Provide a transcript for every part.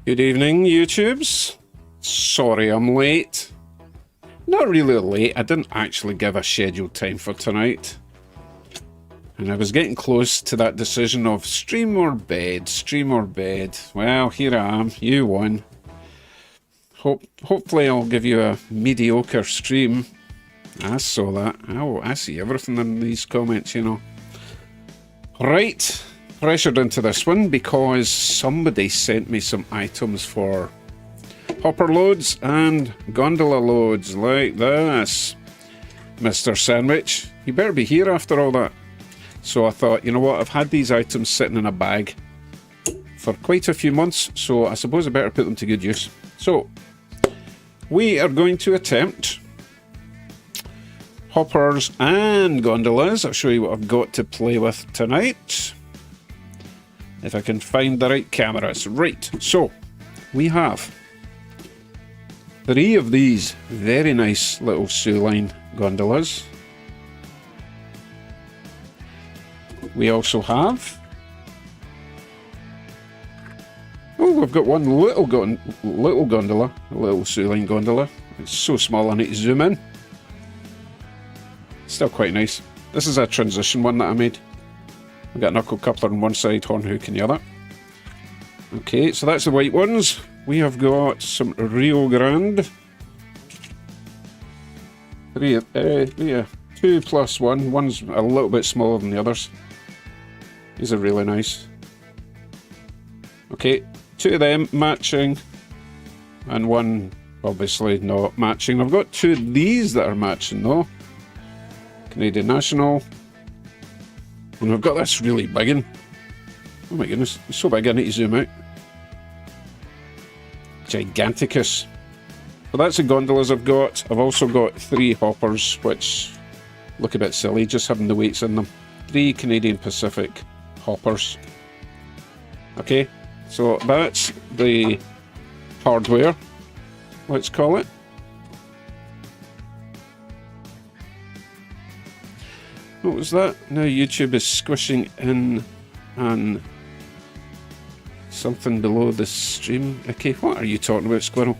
Good evening, YouTubes. Sorry I'm late. Not really late, I didn't actually give a scheduled time for tonight. And I was getting close to that decision of stream or bed, stream or bed. Well, here I am, you won. Hopefully I'll give you a mediocre stream. I saw that. Oh, I see everything in these comments, you know. Right. Pressured into this one because somebody sent me some items for hopper loads and gondola loads like this. Mr. Sandwich, you better be here after all that. So I thought, you know what, I've had these items sitting in a bag for quite a few months, so I suppose I better put them to good use. So, we are going to attempt hoppers and gondolas. I'll show you what I've got to play with tonight. If I can find the right cameras. Right, so we have 3 of these very nice little Soo Line gondolas. We also have... oh, we've got one little gondola, a little Soo Line gondola. It's so small I need to zoom in. Still quite nice. This is a transition one that I made. We've got a knuckle coupler on one side, horn hook on the other. Okay, so that's the white ones. We have got some Rio Grande. 2 plus 1. One's a little bit smaller than the others. These are really nice. Okay, 2 of them matching. And 1 obviously not matching. I've got 2 of these that are matching though. Canadian National. And we've got this really big one. Oh my goodness, it's so big I need to zoom out. Giganticus. So that's the gondolas I've got. I've also got 3 hoppers, which look a bit silly, just having the weights in them. 3 Canadian Pacific hoppers. Okay, so that's the hardware, let's call it. What was that? Now YouTube is squishing in and something below the stream. Okay, what are you talking about, Squirrel?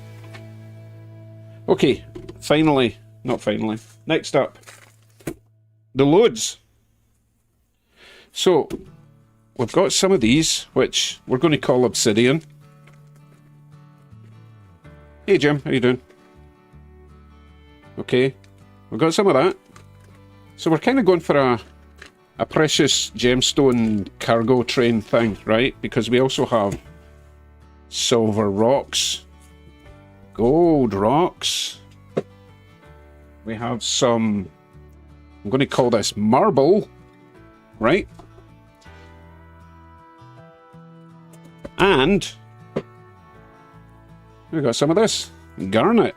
Okay, finally, not finally. Next up, the loads. So, we've got some of these, which we're going to call Obsidian. Hey Jim, how you doing? Okay, we've got some of that. So we're kind of going for a precious gemstone cargo train thing, right? Because we also have silver rocks, gold rocks. We have some, I'm going to call this marble, right? And we've got some of this, garnet.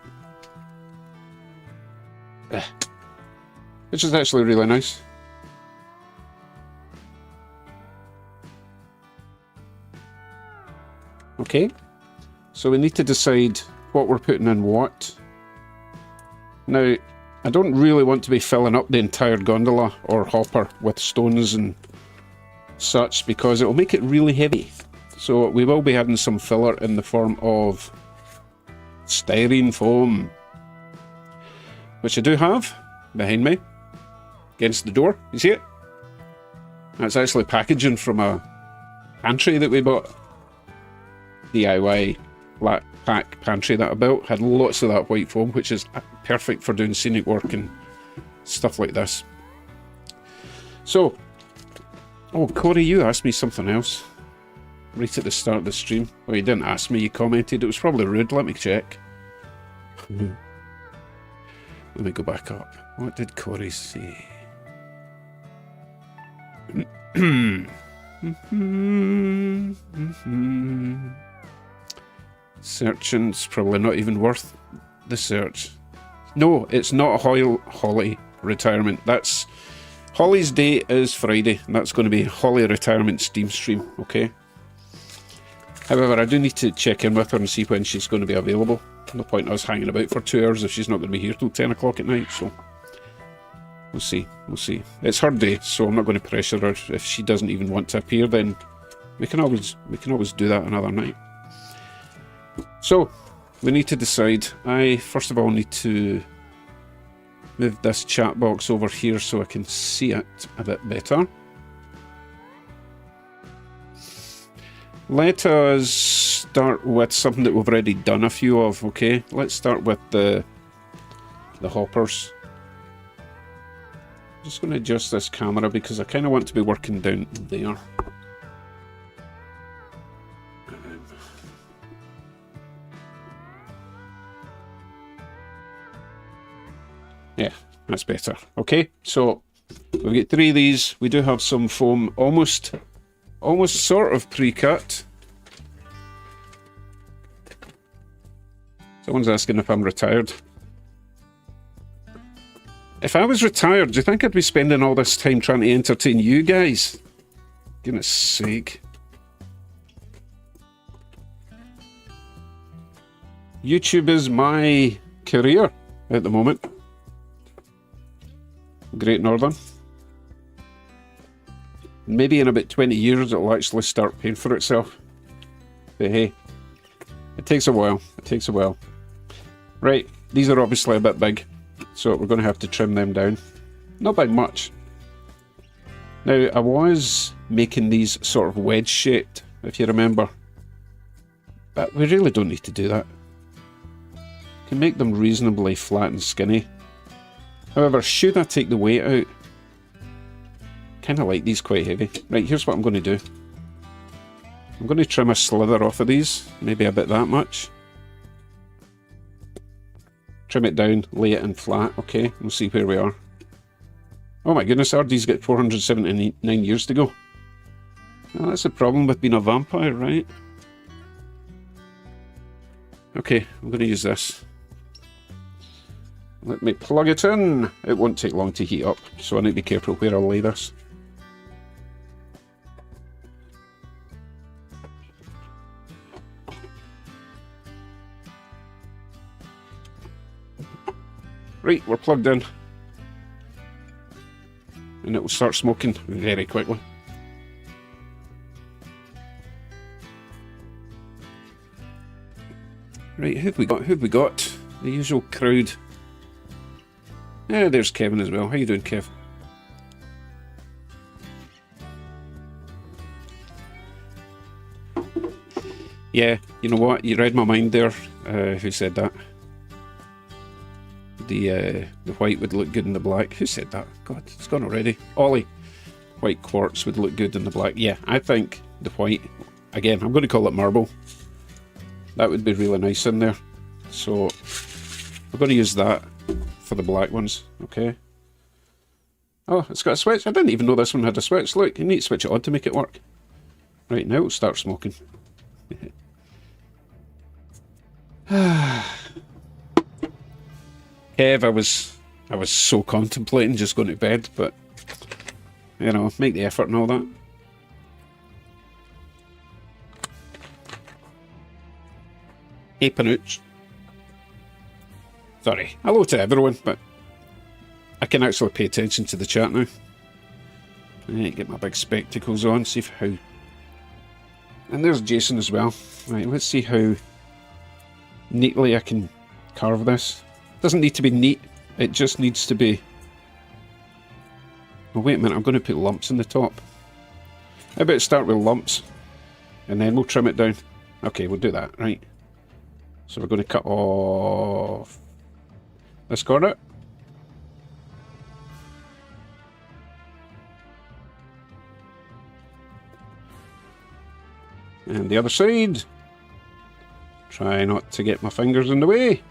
Which is actually really nice. Okay, so we need to decide what we're putting in what. Now, I don't really want to be filling up the entire gondola or hopper with stones and such because it will make it really heavy. So we will be having some filler in the form of styrene foam, which I do have behind me. Against the door, you see it? That's actually packaging from a pantry that we bought. DIY flat pack pantry that I built. Had lots of that white foam, which is perfect for doing scenic work and stuff like this. So, oh Corey, you asked me something else right at the start of the stream. Well, you didn't ask me, you commented. It was probably rude, let me check. Let me go back up. What did Corey say? Searching's probably not even worth the search. No, it's not a Holly retirement. That's Holly's day is Friday, and that's going to be Holly retirement Steam stream, okay? However, I do need to check in with her and see when she's going to be available. No point in us hanging about for 2 hours if she's not going to be here till 10 o'clock at night, so we'll see, we'll see. It's her day, so I'm not going to pressure her. If she doesn't even want to appear, then we can always do that another night. So, we need to decide. I, first of all, need to move this chat box over here so I can see it a bit better. Let us start with something that we've already done a few of, okay? Let's start with the hoppers. I'm just going to adjust this camera because I kind of want to be working down there. Yeah, that's better. Okay, so we've got 3 of these. We do have some foam almost sort of pre-cut. Someone's asking if I'm retired. If I was retired, do you think I'd be spending all this time trying to entertain you guys? Goodness sake. YouTube is my career at the moment. Great Northern. Maybe in about 20 years it'll actually start paying for itself. But hey, it takes a while. It takes a while. Right, these are obviously a bit big, so we're going to have to trim them down. Not by much. Now, I was making these sort of wedge shaped, if you remember. But we really don't need to do that. We can make them reasonably flat and skinny. However, should I take the weight out? Kind of like these quite heavy. Right, here's what I'm going to do. I'm going to trim a slither off of these, maybe a bit that much. Trim it down, lay it in flat, okay, we'll see where we are. Oh my goodness, RD's got 479 years to go. Well, that's the problem with being a vampire, right? Okay, I'm going to use this. Let me plug it in. It won't take long to heat up, so I need to be careful where I lay this. Right, we're plugged in. And it will start smoking very quickly. Right, who've we got? Who've we got? The usual crowd. Yeah, there's Kevin as well. How you doing, Kev? Yeah, you know what? You read my mind there. Who said that? The white would look good in the black. Who said that? God, it's gone already. Ollie. White quartz would look good in the black. Yeah, I think the white, again, I'm going to call it marble. That would be really nice in there. So, I'm going to use that for the black ones, okay? Oh, it's got a switch. I didn't even know this one had a switch. Look, you need to switch it on to make it work. Right, now it'll start smoking. Kev, I was so contemplating just going to bed, but, you know, make the effort and all that. Hey, Panooch. Sorry, hello to everyone, but I can actually pay attention to the chat now. Right, get my big spectacles on, see how... And there's Jason as well. Right, let's see how neatly I can carve this. Doesn't need to be neat, it just needs to be... Oh, wait a minute, I'm going to put lumps in the top. How about start with lumps, and then we'll trim it down. Okay, we'll do that, right. So we're going to cut off this corner. And the other side. Try not to get my fingers in the way.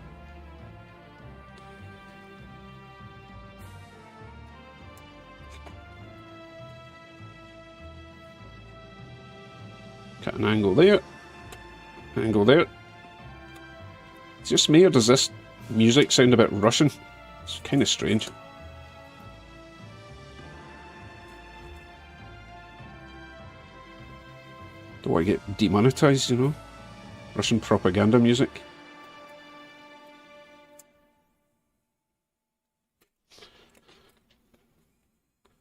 Cut an angle there. Angle there. It's just me, or does this music sound a bit Russian? It's kind of strange. Don't want to get demonetized, you know? Russian propaganda music.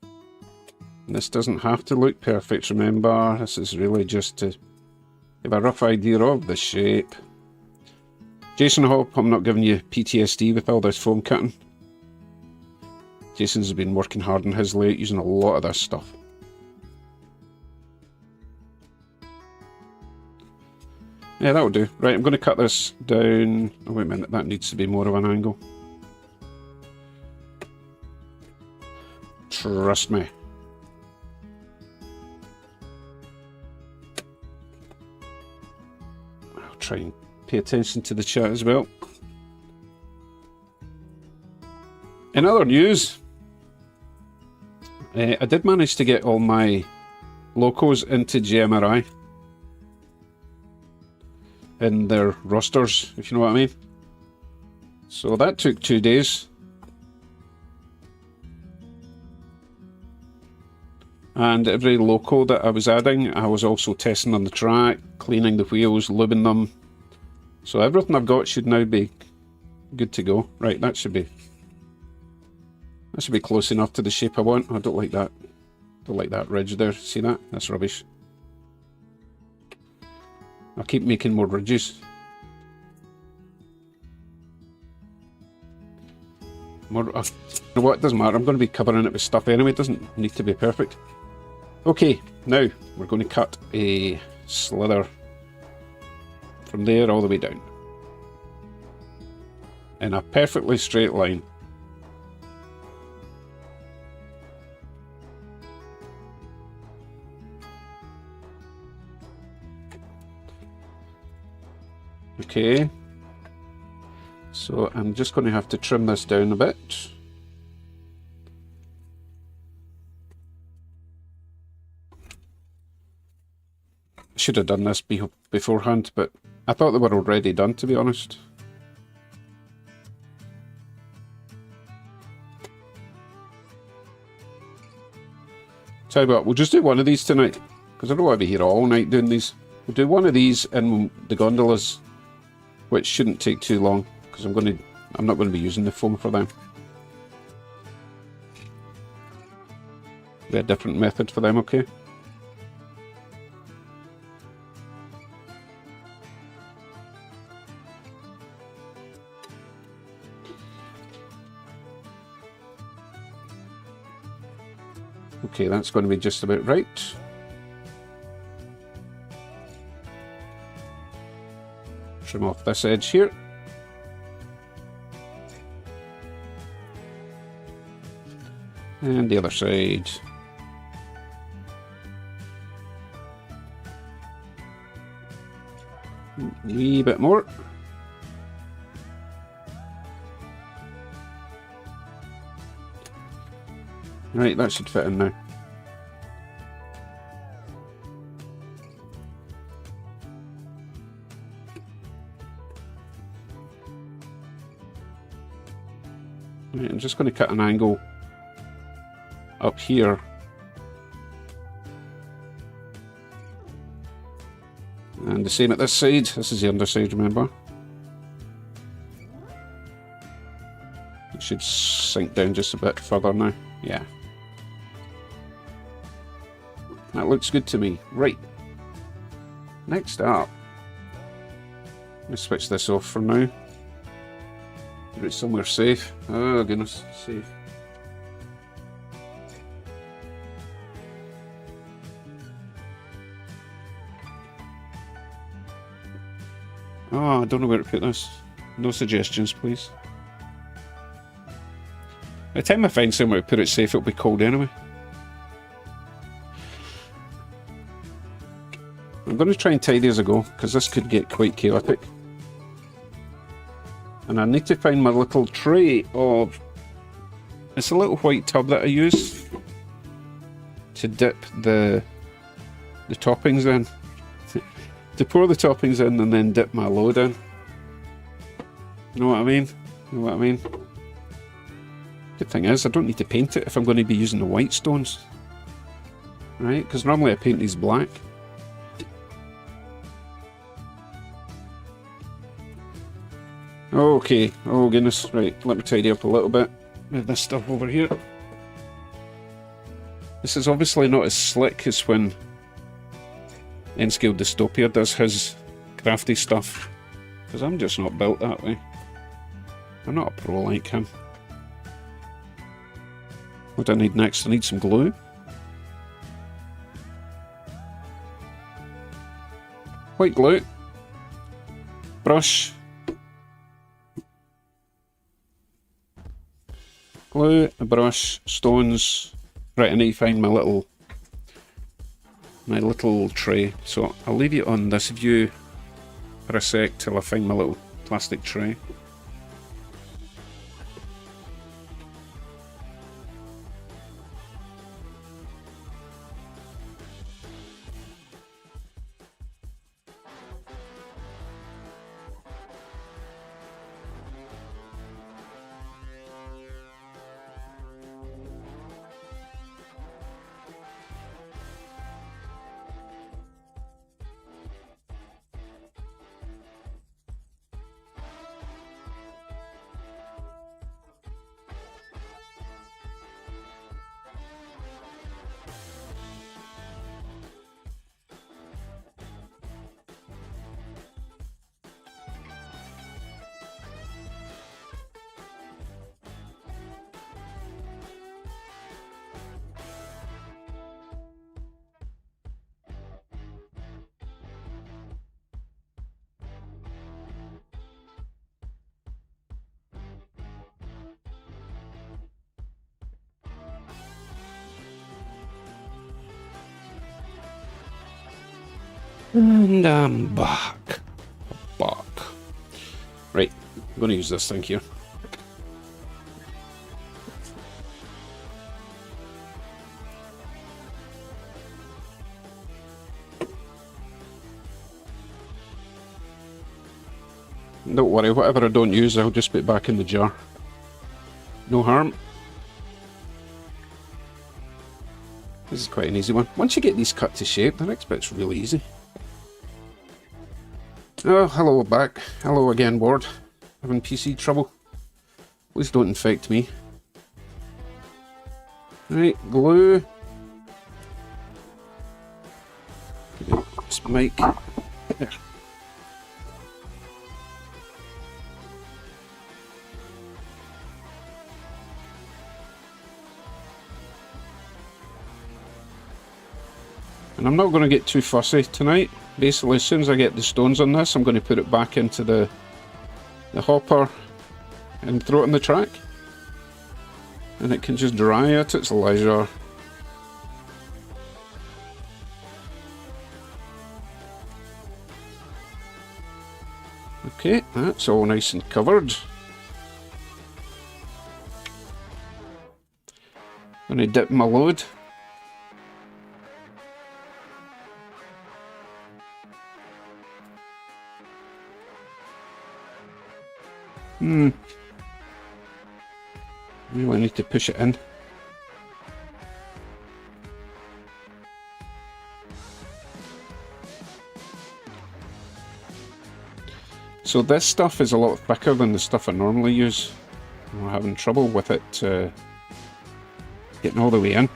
And this doesn't have to look perfect, remember? This is really just to have a rough idea of the shape. Jason, I hope I'm not giving you PTSD with all this foam cutting. Jason's been working hard on his layout using a lot of this stuff. Yeah, that'll do. Right, I'm going to cut this down. Oh, wait a minute, that needs to be more of an angle. Trust me. I'll try and pay attention to the chat as well. In other news, I did manage to get all my locos into GMRI in their rosters, if you know what I mean. So that took 2 days. And every loco that I was adding, I was also testing on the track, cleaning the wheels, lubing them. So everything I've got should now be good to go. Right, that should be close enough to the shape I want. I don't like that. Don't like that ridge there. See that? That's rubbish. I'll keep making more ridges. More. You know what? It doesn't matter. I'm going to be covering it with stuff anyway. It doesn't need to be perfect. Okay, now we're going to cut a slither from there all the way down in a perfectly straight line. Okay, so I'm just going to have to trim this down a bit. I should have done this beforehand, but I thought they were already done, to be honest. Tell you what, we'll just do one of these tonight, because I don't want to be here all night doing these. We'll do one of these in the gondolas, which shouldn't take too long, because I'm not going to be using the foam for them. Be a different method for them, okay? Okay, that's going to be just about right. Trim off this edge here. And the other side. A wee bit more. Right, that should fit in now. Right, I'm just going to cut an angle up here. And the same at this side. This is the underside, remember? It should sink down just a bit further now. Yeah. That looks good to me. Right. Next up. Let's switch this off for now. Put it somewhere safe. Oh goodness, safe. Oh, I don't know where to put this. No suggestions, please. By the time I find somewhere to put it safe, it'll be cold anyway. I'm going to try and tidy as I go, because this could get quite chaotic. And I need to find my little tray of... It's a little white tub that I use to dip the toppings in. To pour the toppings in and then dip my load in. You know what I mean? You know what I mean? Good thing is, I don't need to paint it if I'm going to be using the white stones. Right? Because normally I paint these black. Okay, oh goodness, right, let me tidy up a little bit. Move this stuff over here. This is obviously not as slick as when N-Scale Dystopia does his crafty stuff. because I'm just not built that way. I'm not a pro like him. What do I need next? I need some glue. White glue. Brush. Glue, a brush, stones. Right, I need to find my little tray. So I'll leave you on this view for a sec till I find my little plastic tray. And I'm back. Right, I'm going to use this thing here. Don't worry, whatever I don't use, I'll just put it back in the jar. No harm. This is quite an easy one. Once you get these cut to shape, the next bit's really easy. Oh, hello back. Hello again, board. Having PC trouble? Please don't infect me. Right, glue. This mic. There. And I'm not going to get too fussy tonight. Basically, as soon as I get the stones on this, I'm going to put it back into the hopper and throw it on the track. And it can just dry at its leisure. Okay, that's all nice and covered. I'm going to dip my load. Really need to push it in. So this stuff is a lot thicker than the stuff I normally use. I'm having trouble with it getting all the way in.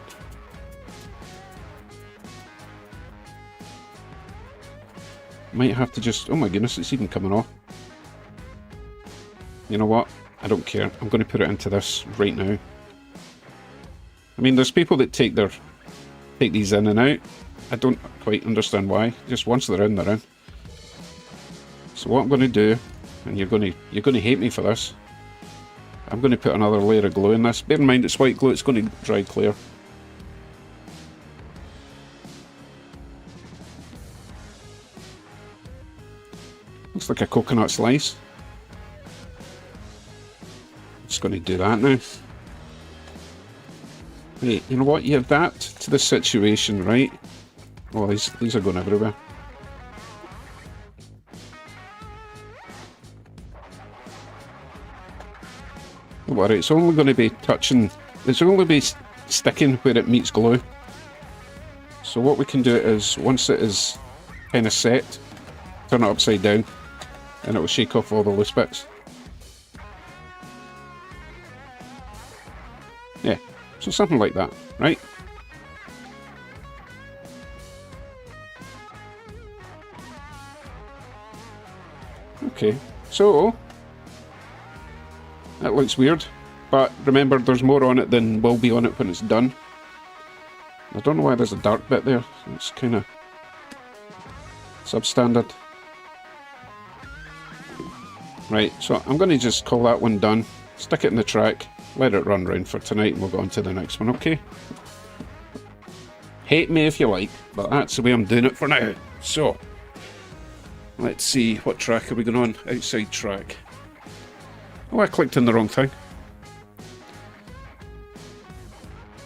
Might have to just... oh my goodness, it's even coming off. You know what? I don't care. I'm going to put it into this right now. I mean, there's people that take these in and out. I don't quite understand why. Just once they're in, they're in. So what I'm going to do, and you're going to hate me for this, I'm going to put another layer of glue in this. Bear in mind it's white glue, it's going to dry clear. Looks like a coconut slice. Just going to do that now. Hey, you know what? You adapt to the situation, right? Oh, these are going everywhere. Don't worry, it's only going to be touching, it's only be sticking where it meets glue. So what we can do is, once it is kind of set, turn it upside down, and it will shake off all the loose bits. Yeah, so something like that, right? Okay, so that looks weird, but remember there's more on it than will be on it when it's done. I don't know why there's a dark bit there. It's kind of substandard. Right, so I'm going to just call that one done, stick it in the track, let it run round for tonight, and we'll go on to the next one, okay? Hate me if you like, but that's the way I'm doing it for now. So, let's see, what track are we going on? Outside track. Oh, I clicked on the wrong thing.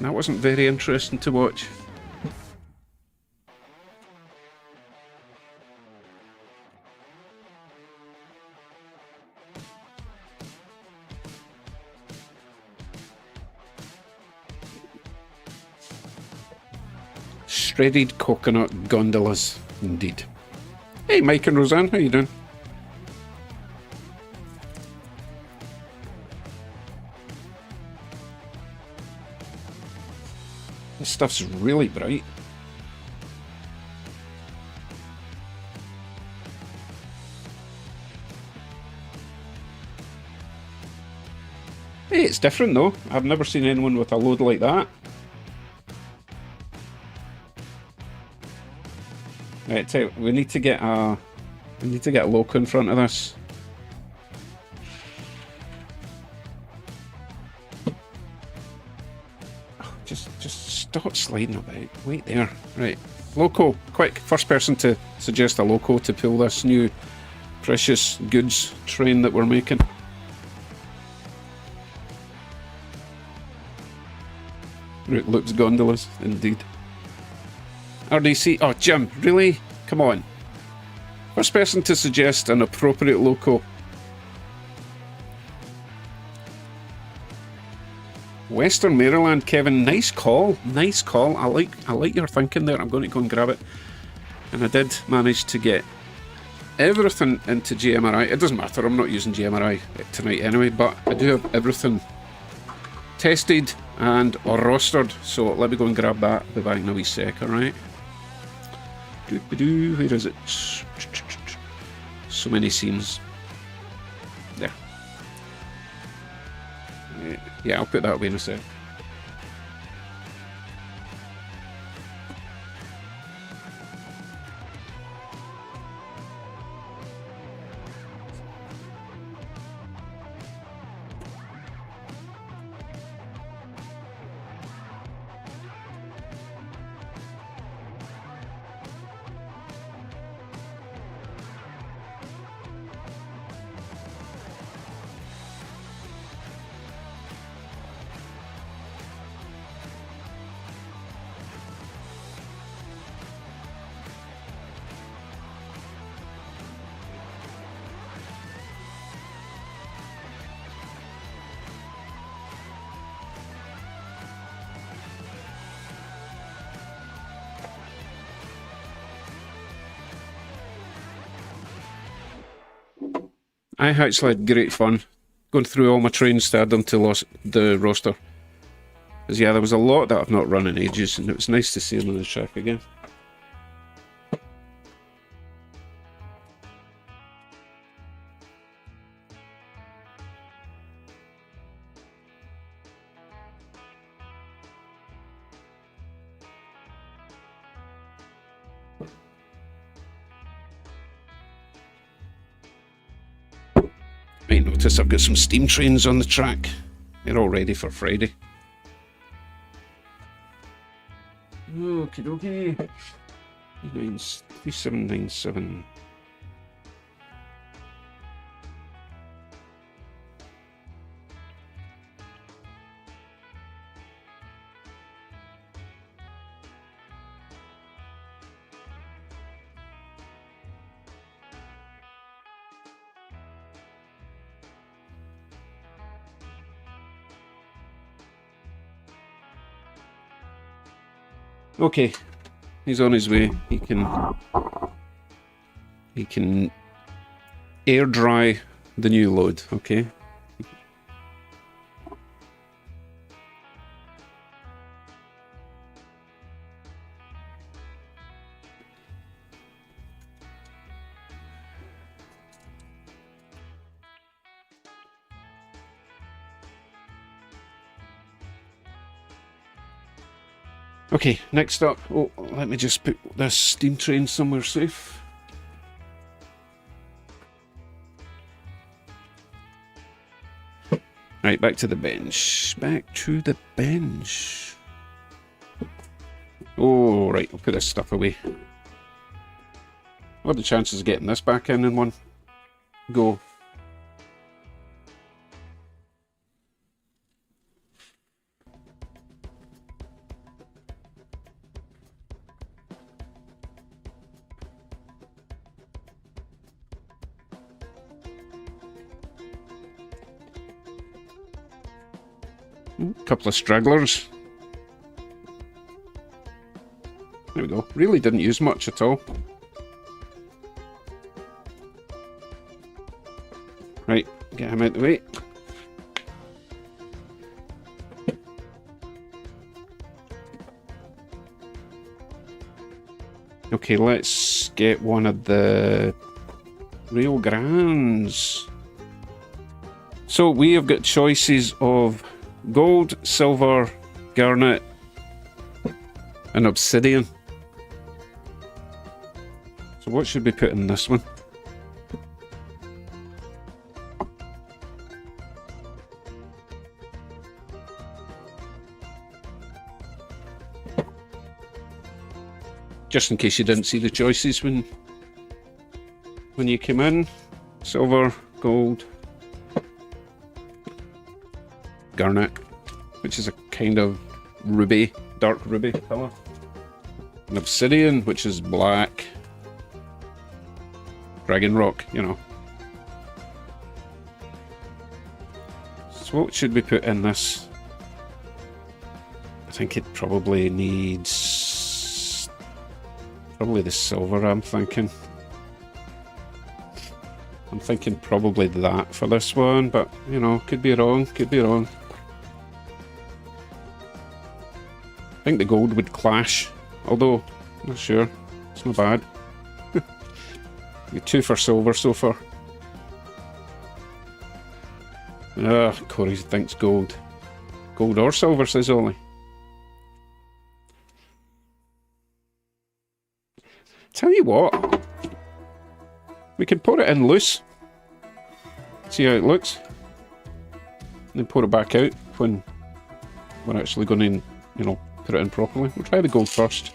That wasn't very interesting to watch. Shredded coconut gondolas, indeed. Hey, Mike and Roseanne, how you doing? This stuff's really bright. Hey, it's different though. I've never seen anyone with a load like that. Right, so we need to get a loco in front of this. Just stop sliding about. Wait there. Right. Loco, quick. First person to suggest a loco to pull this new precious goods train that we're making. Route Loops gondolas, indeed. RDC. Oh, Jim, really? Come on. First person to suggest an appropriate loco. Western Maryland, Kevin. Nice call. Nice call. I like your thinking there. I'm going to go and grab it. And I did manage to get everything into GMRI. It doesn't matter. I'm not using GMRI tonight anyway, but I do have everything tested and rostered. So let me go and grab that. I'll be back in a wee sec, alright? Where is it? So many scenes. There. Yeah, I'll put that away in a sec. I actually had great fun going through all my trains to add them to the roster. Because yeah, there was a lot that I've not run in ages, and it was nice to see them on the track again. Might notice I've got some steam trains on the track. They're all ready for Friday. Okie dokie. 3797. Okay, he's on his way. He can air dry the new load, okay? Okay, next up, oh, let me just put this steam train somewhere safe. Right, back to the bench. Back to the bench. Oh, right, I'll put this stuff away. What are the chances of getting this back in one go? A couple of stragglers. There we go. Really didn't use much at all. Right, get him out the way. Okay, let's get one of the Real Grands. So we have got choices of gold, silver, garnet, and obsidian. So what should we put in this one? Just in case you didn't see the choices when you came in. Silver, gold, garnet, which is a kind of ruby, dark ruby colour. And obsidian, which is black. Dragon rock, you know. So what should we put in this? I think it probably needs... probably the silver, I'm thinking. I'm thinking probably that for this one, but, you know, could be wrong, could be wrong. I think the gold would clash, although, not sure, it's not bad. Got 2 for silver so far. Corey thinks gold. Gold or silver, says Ollie. Tell you what, we can pour it in loose. See how it looks. And then pour it back out when we're actually going to, you know, put it in properly. We'll try the gold first.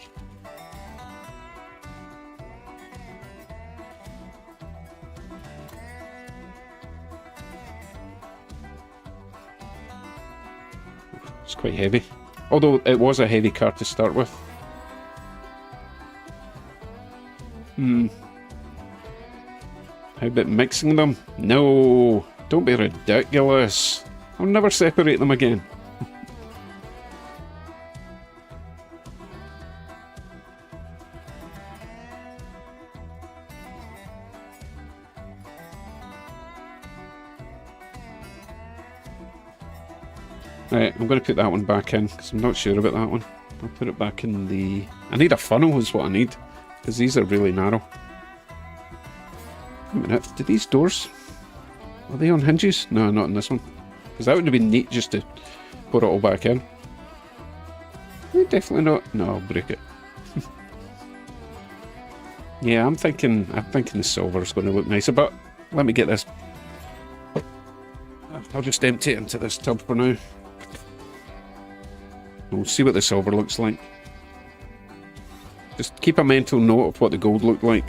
It's quite heavy. Although it was a heavy car to start with. How about mixing them? No! Don't be ridiculous. I'll never separate them again. Right, I'm going to put that one back in, because I'm not sure about that one. I'll put it back in the... I need a funnel is what I need, because these are really narrow. Wait a minute, do these doors... are they on hinges? No, not in this one. Because that would have been neat just to put it all back in. Definitely not. No, I'll break it. Yeah, I'm thinking the silver is going to look nicer, but let me get this. I'll just empty it into this tub for now. We'll see what the silver looks like. Just keep a mental note of what the gold looked like.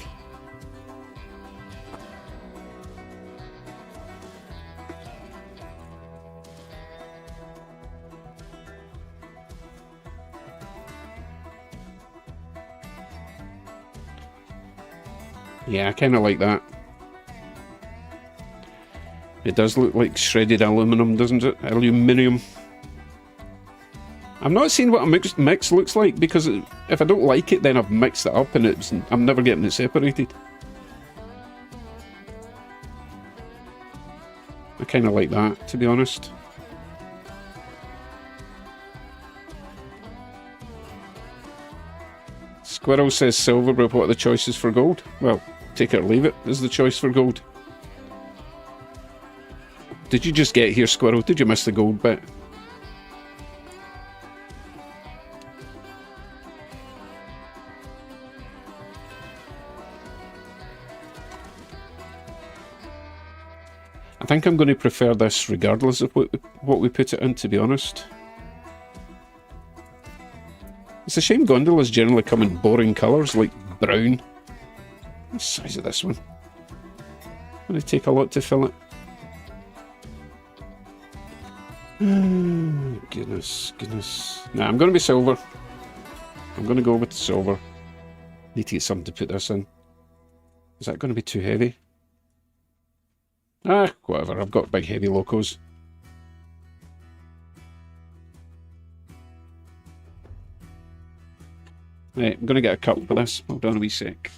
Yeah, I kind of like that. It does look like shredded aluminum, doesn't it? Aluminium. I'm not seeing what a mix looks like, because if I don't like it, then I've mixed it up and I'm never getting it separated. I kind of like that, to be honest. Squirrel says silver, but what are the choices for gold? Well, take it or leave it is the choice for gold. Did you just get here, Squirrel? Did you miss the gold bit? I think I'm going to prefer this regardless of what we put it in, to be honest. It's a shame gondolas generally come in boring colours, like brown. The size of this one. Going to take a lot to fill it. Goodness, goodness. Nah, I'm going to be silver. I'm going to go with silver. Need to get something to put this in. Is that going to be too heavy? Ah, whatever. I've got big heavy locos. Right, I'm going to get a cup for this. Hold on a wee sec.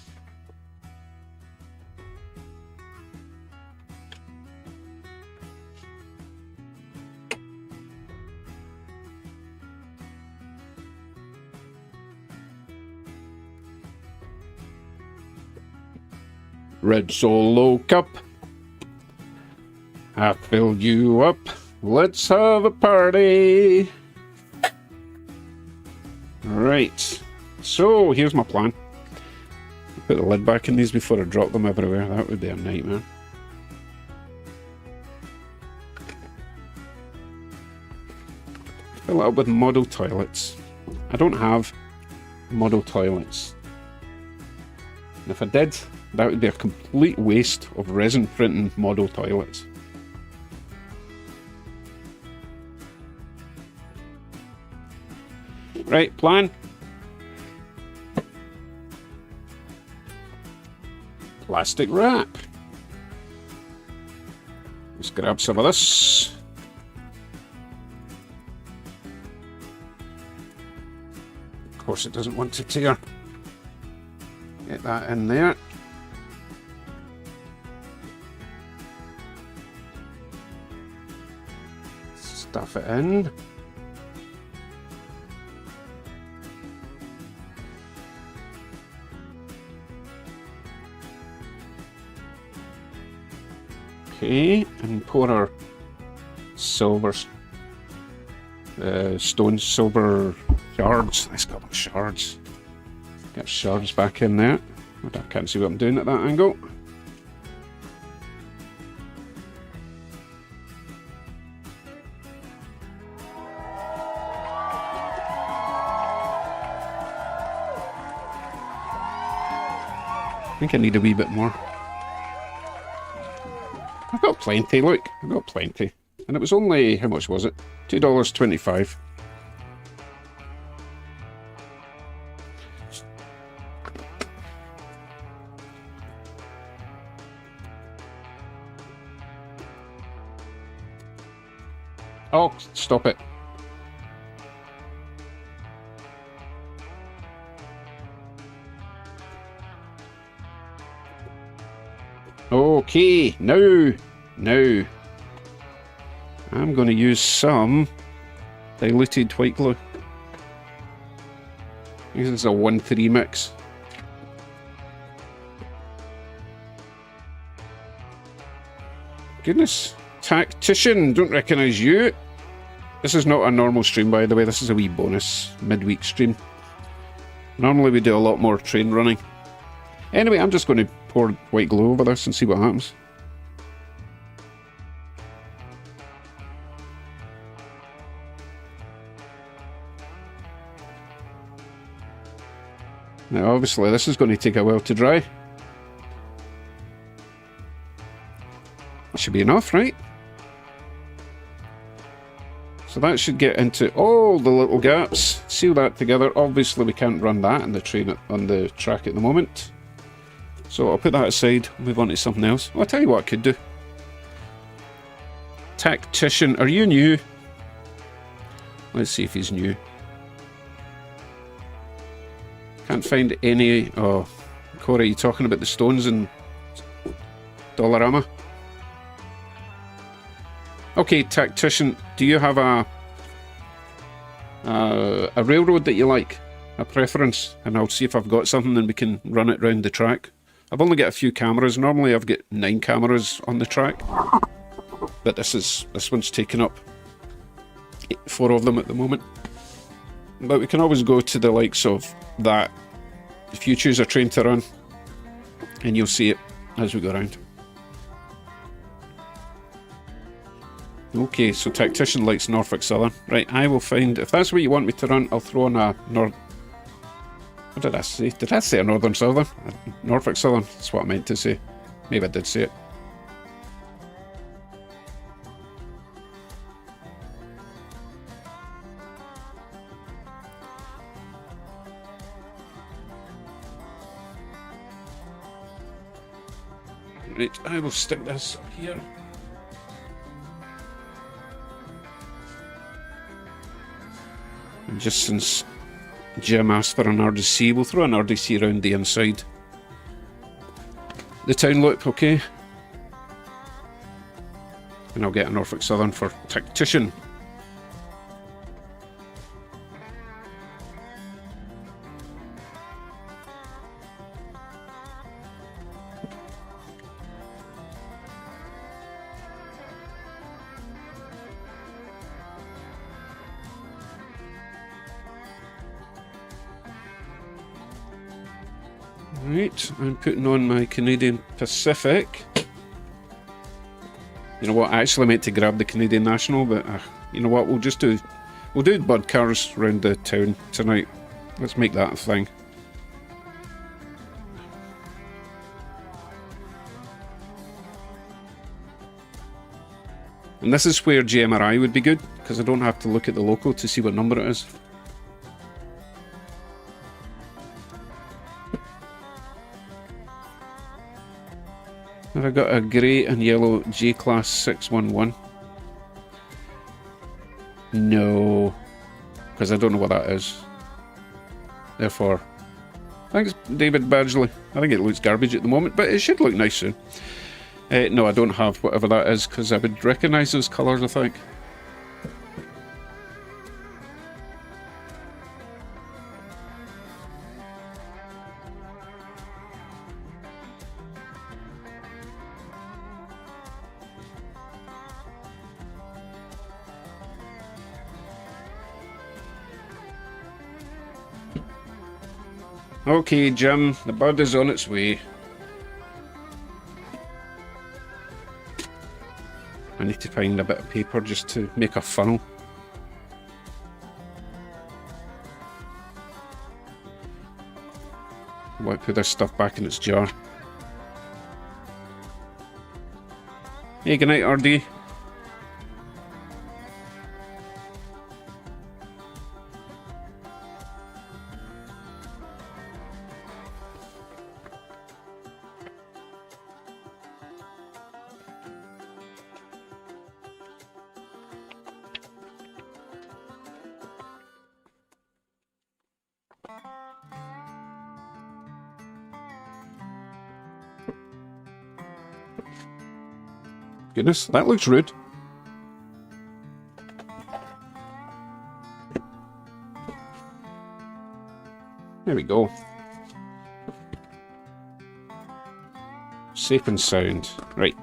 Red Solo cup. I filled you up. Let's have a party. Right. So, here's my plan. Put the lid back in these before I drop them everywhere. That would be a nightmare. Fill it up with model toilets. I don't have model toilets. And if I did, that would be a complete waste of resin printing model toilets. Right, plan. Plastic wrap. Let's grab some of this. Of course it doesn't want to tear. Get that in there. Stuff it in. Okay, and pour our silver stone silver shards. Let's call them shards. Get shards back in there. I can't see what I'm doing at that angle. I think I need a wee bit more. I've got plenty, look. I've got plenty. And it was only, how much was it? $2.25. Oh, stop it. Okay, now I'm going to use some diluted white glue. This is a 1-3 mix. Goodness, tactician, don't recognise you. This is not a normal stream, by the way. This is a wee bonus midweek stream. Normally we do a lot more train running. Anyway, I'm just going to pour white glue over this and see what happens. Now obviously this is going to take a while to dry. That should be enough, right? So that should get into all the little gaps. Seal that together. Obviously we can't run that in the train on the track at the moment. So I'll put that aside, move on to something else. Well, I'll tell you what I could do. Tactician, are you new? Let's see if he's new. Can't find any... Oh, Corey, you talking about the stones in Dollarama? Okay, Tactician, do you have a railroad that you like? A preference? And I'll see if I've got something and we can run it round the track. I've only got a few cameras. Normally I've got 9 cameras on the track. But this one's taken up 4 of them at the moment. But we can always go to the likes of that. If you choose a train to run, and you'll see it as we go around. Okay, so Tactician likes Norfolk Southern. Right, I will find... If that's what you want me to run, I'll throw on a What did I say? Did I say a Northern Southern? Norfolk Southern, that's what I meant to say. Maybe I did say it. Right, I will stick this up here. And just since Jim asked for an RDC, we'll throw an RDC around the inside the town loop, okay? And I'll get a Norfolk Southern for Tactician. Right, I'm putting on my Canadian Pacific. You know what, I actually meant to grab the Canadian National, but you know what, we'll do bud cars around the town tonight. Let's make that a thing. And this is where GMRI would be good, because I don't have to look at the local to see what number it is. Have I got a grey and yellow J-Class 611? No, because I don't know what that is. Therefore, thanks David Badgley. I think it looks garbage at the moment, but it should look nice soon. No, I don't have whatever that is, because I would recognise those colours, I think. Okay, Jim, the bud is on its way. I need to find a bit of paper just to make a funnel. I want to put this stuff back in its jar. Hey, good night, RD. Goodness, that looks rude. There we go. Safe and sound. Right.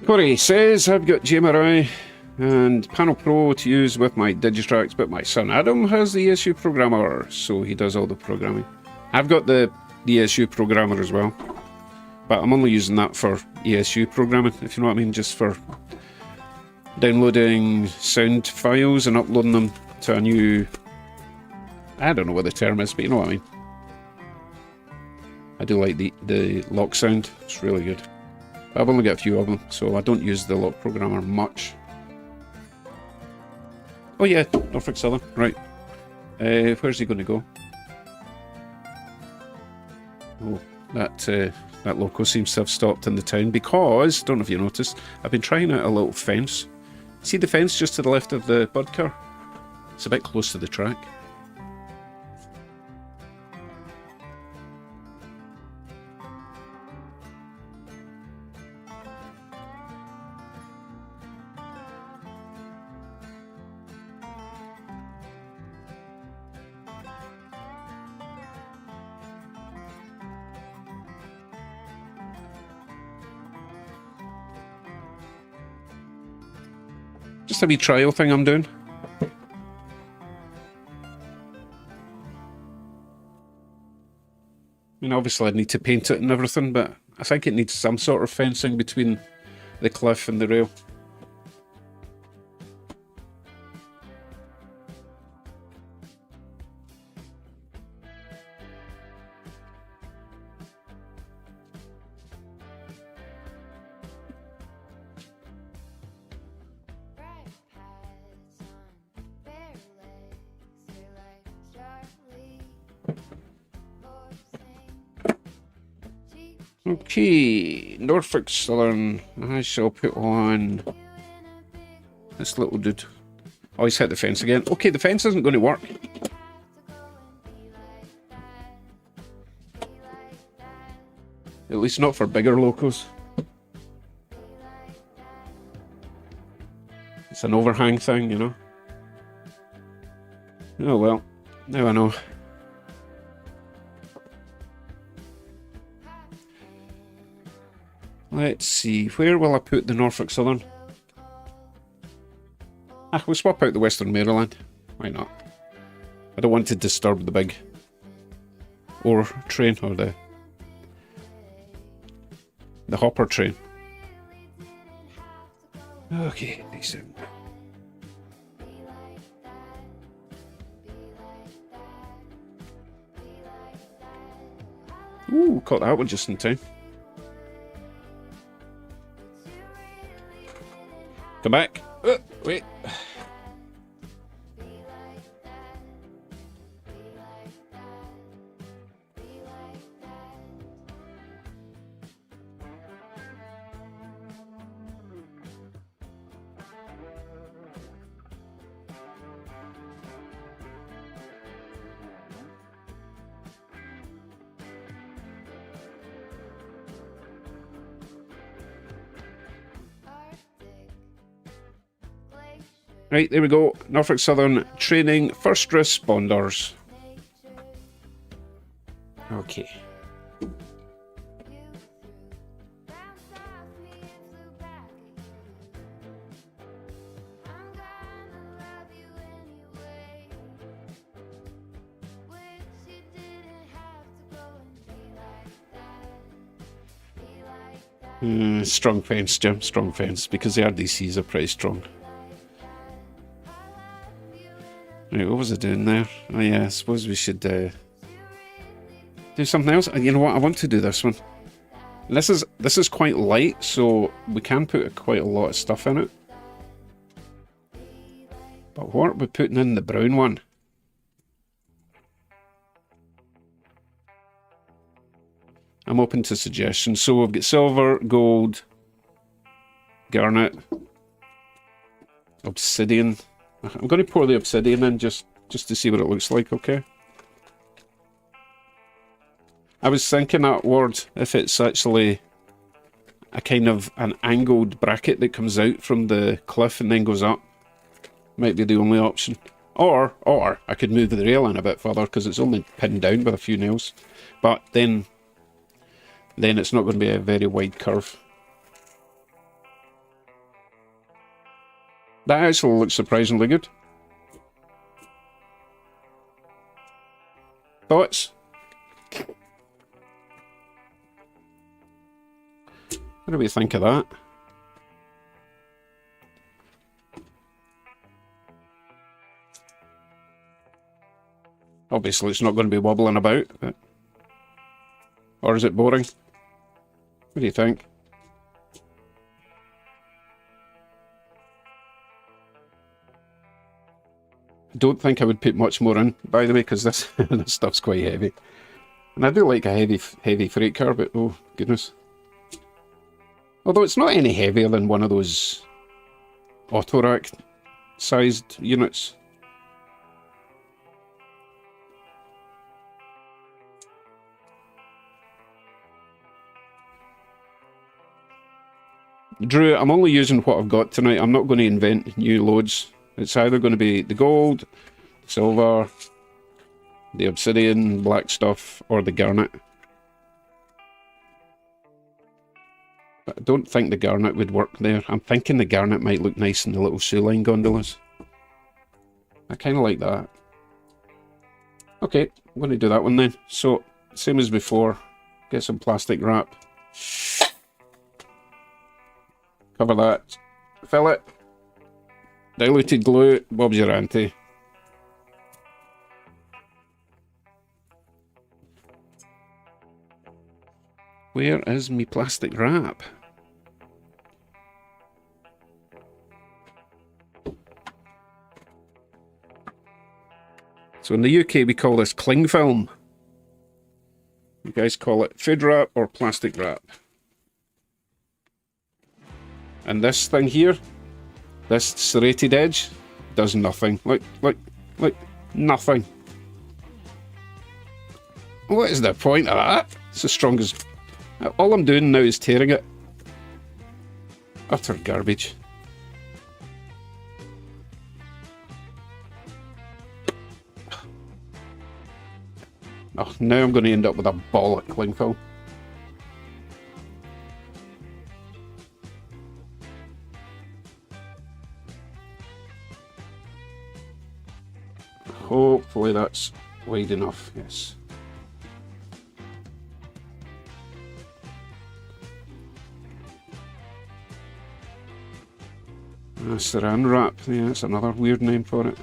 Corey says, I've got GMRI and Panel Pro to use with my Digitrax, but my son Adam has the ESU programmer, so he does all the programming. I've got the ESU programmer as well, but I'm only using that for ESU programming, if you know what I mean, just for downloading sound files and uploading them to a new... I don't know what the term is, but you know what I mean. I do like the lock sound, it's really good. I've only got a few of them, so I don't use the lock programmer much. Oh yeah, Norfolk Southern, right. Where's he going to go? Oh, that loco seems to have stopped in the town because, don't know if you noticed, I've been trying out a little fence. See the fence just to the left of the bud car? It's a bit close to the track. Just a wee trial thing I'm doing. mean, obviously I'd need to paint it and everything, but I think it needs some sort of fencing between the cliff and the rail. Okay, Norfolk Southern. I shall put on this little dude. Oh, he's hit the fence again. Okay, the fence isn't going to work. At least not for bigger locos. It's an overhang thing, you know. Oh well, now I know. Let's see, where will I put the Norfolk Southern? Ah, we'll swap out the Western Maryland. Why not? I don't want to disturb the big ore train, or the hopper train. Okay, decent. Ooh, caught that one just in time. Come back. Wait. Right, there we go. Norfolk Southern training first responders. Okay. Strong fence, Jim. Strong fence, because the RDCs are pretty strong. Right, what was I doing there? Oh yeah, I suppose we should do something else. You know what? I want to do this one. And this is quite light, so we can put quite a lot of stuff in it. But what are we putting in the brown one? I'm open to suggestions. So we've got silver, gold, garnet, obsidian. I'm going to pour the obsidian in just to see what it looks like, okay? I was thinking that word, if it's actually a kind of an angled bracket that comes out from the cliff and then goes up, might be the only option. Or I could move the rail in a bit further because it's only pinned down with a few nails. But then it's not going to be a very wide curve. That actually looks surprisingly good. Thoughts? What do we think of that? Obviously it's not going to be wobbling about, but... Or is it boring? What do you think? Don't think I would put much more in, by the way, because this this stuff's quite heavy. And I do like a heavy freight car, but oh goodness. Although it's not any heavier than one of those auto rack sized units. Drew, I'm only using what I've got tonight. I'm not going to invent new loads. It's either going to be the gold, silver, the obsidian, black stuff, or the garnet. But I don't think the garnet would work there. I'm thinking the garnet might look nice in the little shoe line gondolas. I kind of like that. Okay, I'm going to do that one then. So same as before. Get some plastic wrap. Cover that. Fill it. Diluted glue. Bob's your auntie. Where is me plastic wrap? So in the UK we call this cling film. You guys call it food wrap or plastic wrap. And this thing here, this serrated edge, does nothing. Look, nothing. What is the point of that? It's as strong as... All I'm doing now is tearing it. Utter garbage. Oh, now I'm going to end up with a ball of cling film. Hopefully that's wide enough, yes. Saran wrap, yeah, that's another weird name for it.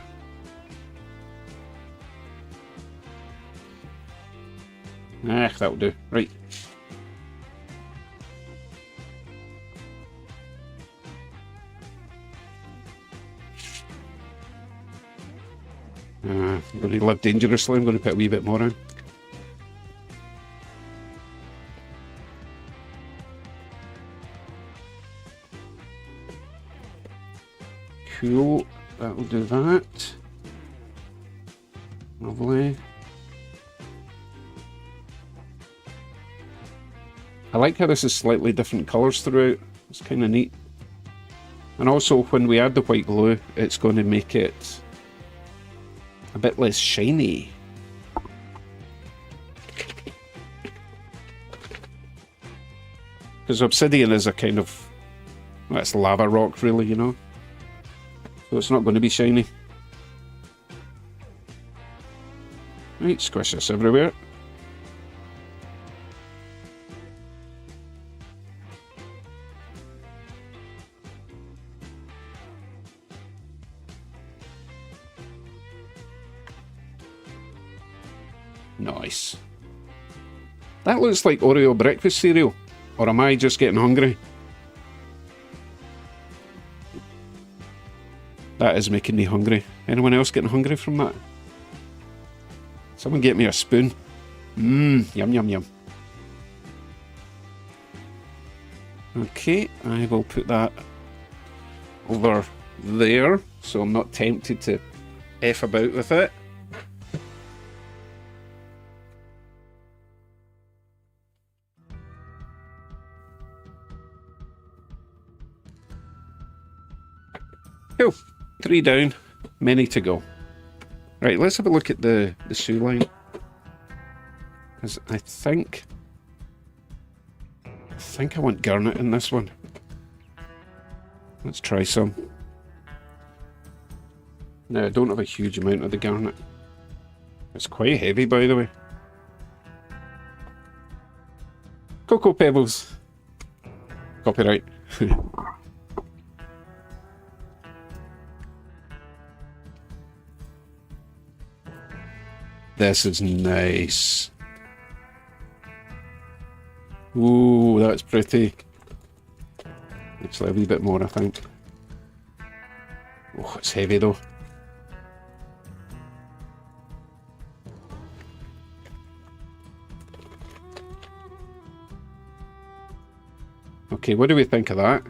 That'll do. Right. I'm going to live dangerously. I'm going to put a wee bit more in. Cool. That'll do that. Lovely. I like how this is slightly different colours throughout. It's kind of neat. And also when we add the white glue, it's going to make it a bit less shiny. Because obsidian is a kind of... well, it's lava rock really, you know. So it's not going to be shiny. Right, squish this everywhere. Nice. That looks like Oreo breakfast cereal. Or am I just getting hungry? That is making me hungry. Anyone else getting hungry from that? Someone get me a spoon. Yum yum yum. Okay, I will put that over there so I'm not tempted to F about with it. Cool. 3 down, many to go. Right, let's have a look at the shoe line. Because I think I want garnet in this one. Let's try some. Now, I don't have a huge amount of the garnet. It's quite heavy, by the way. Cocoa Pebbles. Copyright. This is nice. Ooh, that's pretty. Actually, a wee bit more, I think. Oh, it's heavy though. Okay, what do we think of that?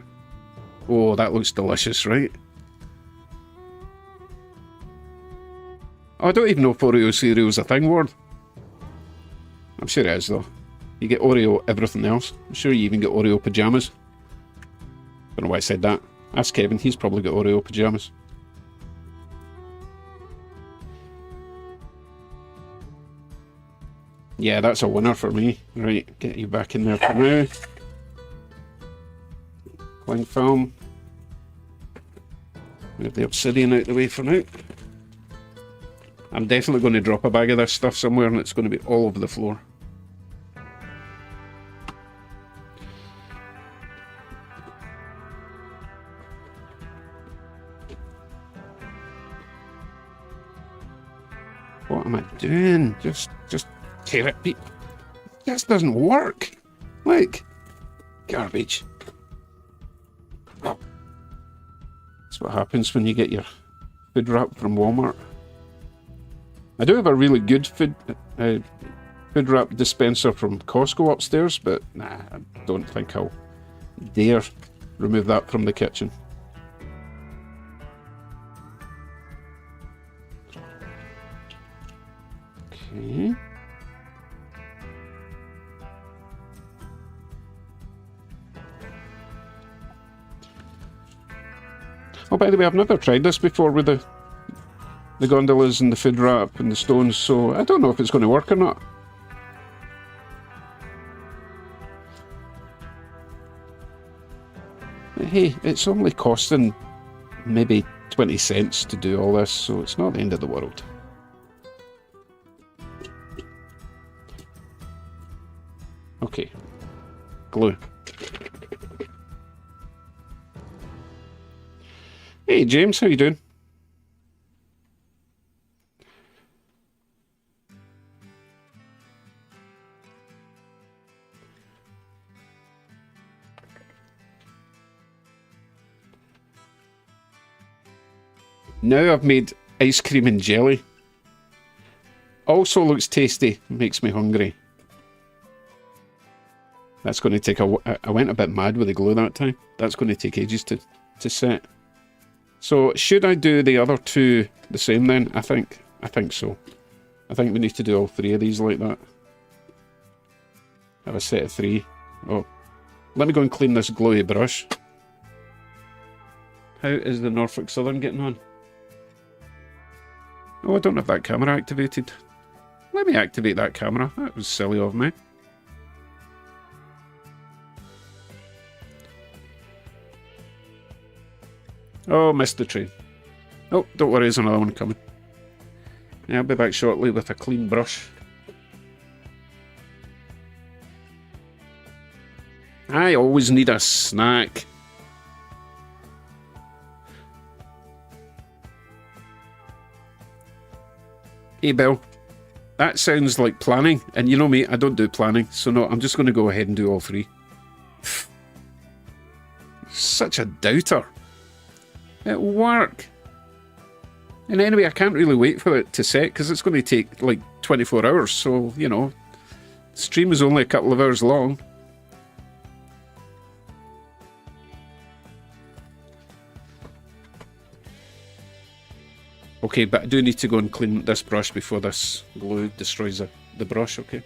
Oh, that looks delicious, right? I don't even know if Oreo cereal is a thing, Ward. I'm sure it is, though. You get Oreo everything else. I'm sure you even get Oreo pyjamas. Don't know why I said that. Ask Kevin, he's probably got Oreo pyjamas. Yeah, that's a winner for me. Right, get you back in there for now. Cling film. Move the obsidian out the way for now. I'm definitely going to drop a bag of this stuff somewhere and it's going to be all over the floor. What am I doing? Just tear it, Pete. This doesn't work. Like, garbage. That's what happens when you get your food wrap from Walmart. I do have a really good food wrap dispenser from Costco upstairs, but nah, I don't think I'll dare remove that from the kitchen. Okay. Oh, by the way, I've never tried this before with the gondolas and the food wrap and the stones, so I don't know if it's going to work or not. But hey, it's only costing maybe 20 cents to do all this, so it's not the end of the world. Okay, glue. Hey James, how you doing? Now I've made ice cream and jelly. Also looks tasty, makes me hungry. That's going to take I went a bit mad with the glue that time. That's going to take ages to set. So should I do the other two the same then? I think so. I think we need to do all three of these like that. Have a set of three. Oh, let me go and clean this glowy brush. How is the Norfolk Southern getting on? Oh, I don't have that camera activated. Let me activate that camera. That was silly of me. Oh, missed the train. Oh, don't worry, there's another one coming. Yeah, I'll be back shortly with a clean brush. I always need a snack. Hey, Bill. That sounds like planning. And you know me, I don't do planning. So no, I'm just going to go ahead and do all three. Such a doubter. It'll work. And anyway, I can't really wait for it to set because it's going to take like 24 hours. So, you know, the stream is only a couple of hours long. Okay, but I do need to go and clean this brush before this glue destroys the brush, okay?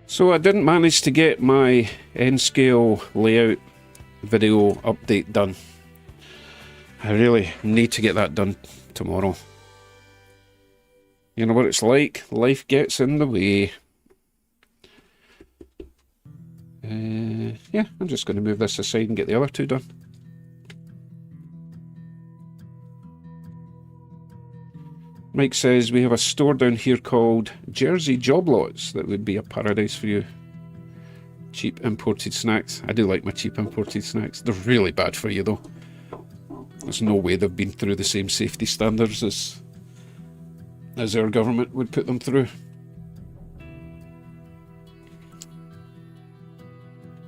So I didn't manage to get my N-scale layout video update done. I really need to get that done tomorrow. You know what it's like, life gets in the way. Yeah, I'm just going to move this aside and get the other two done. Mike says we have a store down here called Jersey Job Lots that would be a paradise for you. Cheap imported snacks. I do like my cheap imported snacks. They're really bad for you though. There's no way they've been through the same safety standards as our government would put them through.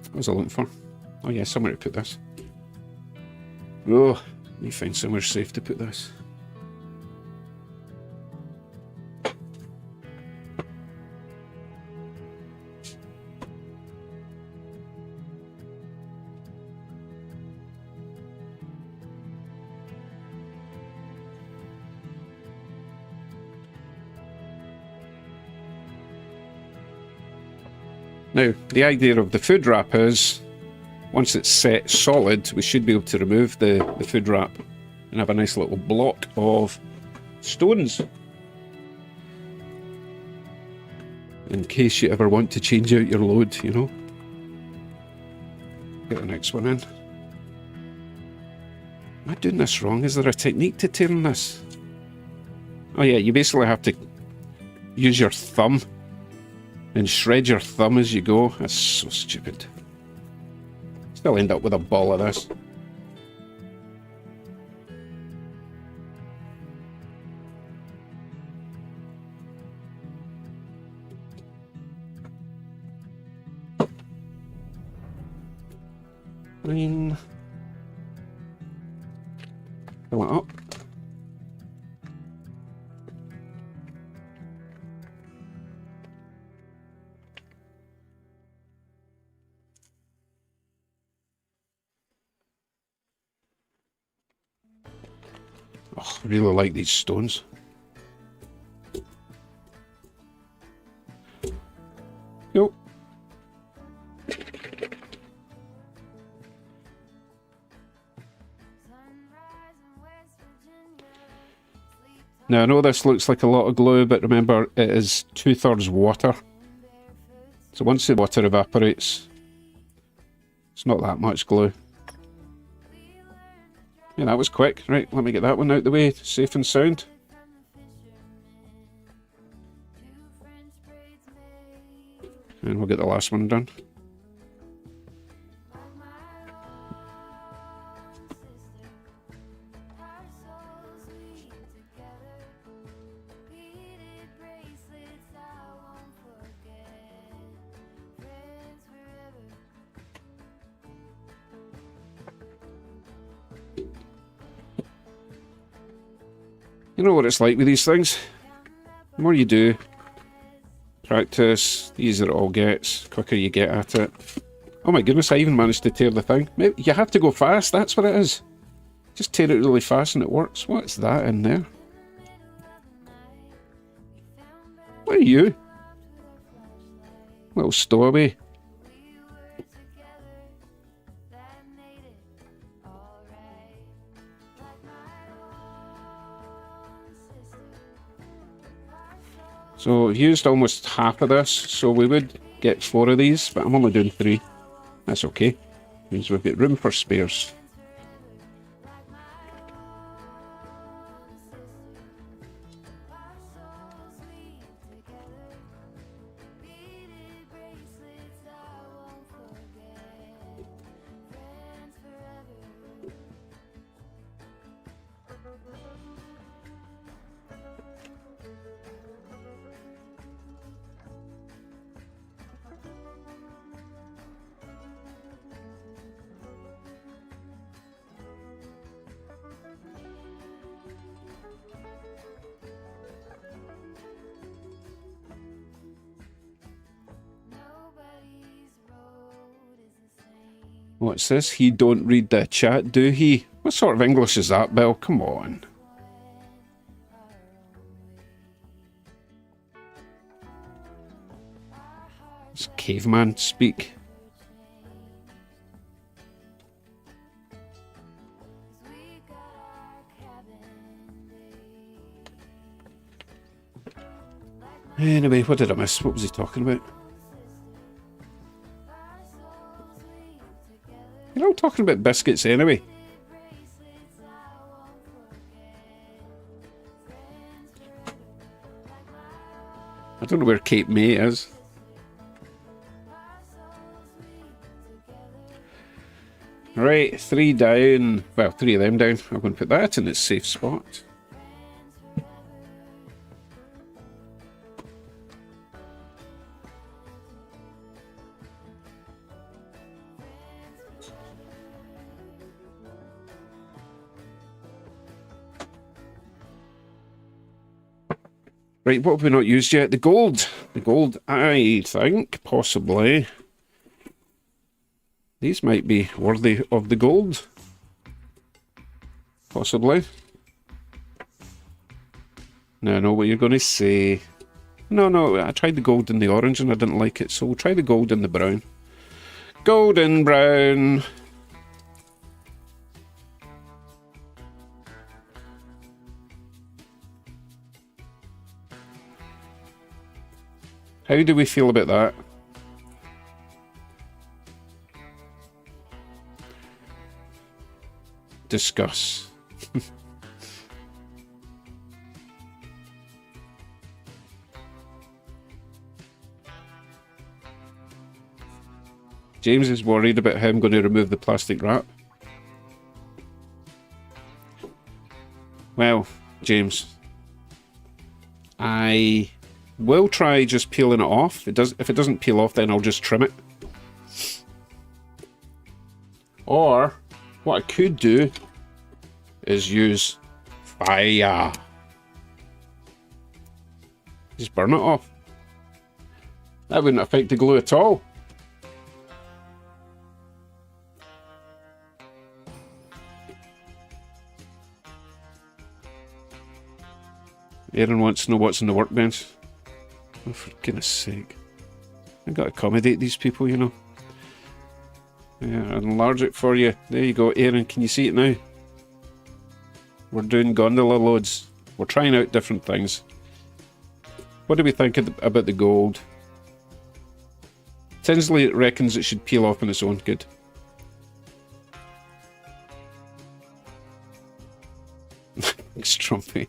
What was I looking for? Oh yeah, somewhere to put this. Oh, let me find somewhere safe to put this. Now, the idea of the food wrap is, once it's set solid, we should be able to remove the food wrap and have a nice little block of stones. In case you ever want to change out your load, you know. Get the next one in. Am I doing this wrong? Is there a technique to tearing this? Oh yeah, you basically have to use your thumb and shred your thumb as you go. That's so stupid. Still end up with a ball of this. Fine. Fill it up. Oh, I really like these stones. Nope. Now I know this looks like a lot of glue, but remember it is 2/3 water. So once the water evaporates, it's not that much glue. Yeah, that was quick. Right, let me get that one out the way, safe and sound. And we'll get the last one done. You know what it's like with these things. The more you do, practice, the easier it all gets, the quicker you get at it. Oh my goodness, I even managed to tear the thing. Maybe you have to go fast, that's what it is. Just tear it really fast and it works. What's that in there? What are you? Little stowaway. So I've used almost half of this, so we would get 4 of these, but I'm only doing 3. That's okay. Means we've got room for spares. What's this? He don't read the chat, do he? What sort of English is that, Bill? Come on. It's caveman speak. Anyway, what did I miss? What was he talking about? You're all talking about biscuits anyway. I don't know where Cape May is. Right, 3 down. Well, 3 of them down. I'm going to put that in its safe spot. Right, what have we not used yet? The gold. The gold, I think, possibly. These might be worthy of the gold. Possibly. Now I know what you're going to say. No, no, I tried the gold and the orange and I didn't like it, so we'll try the gold and the brown. Golden brown. How do we feel about that? Discuss. James is worried about how I'm going to remove the plastic wrap. Well, James, I will try just peeling it off. If it doesn't peel off, then I'll just trim it. Or what I could do is use fire. Just burn it off. That wouldn't affect the glue at all. Aaron wants to know what's in the workbench. Oh, for goodness sake. I've got to accommodate these people, you know. Yeah, I'll enlarge it for you. There you go, Aaron. Can you see it now? We're doing gondola loads. We're trying out different things. What do we think about the gold? Tinsley reckons it should peel off on its own. Good. Strumpy.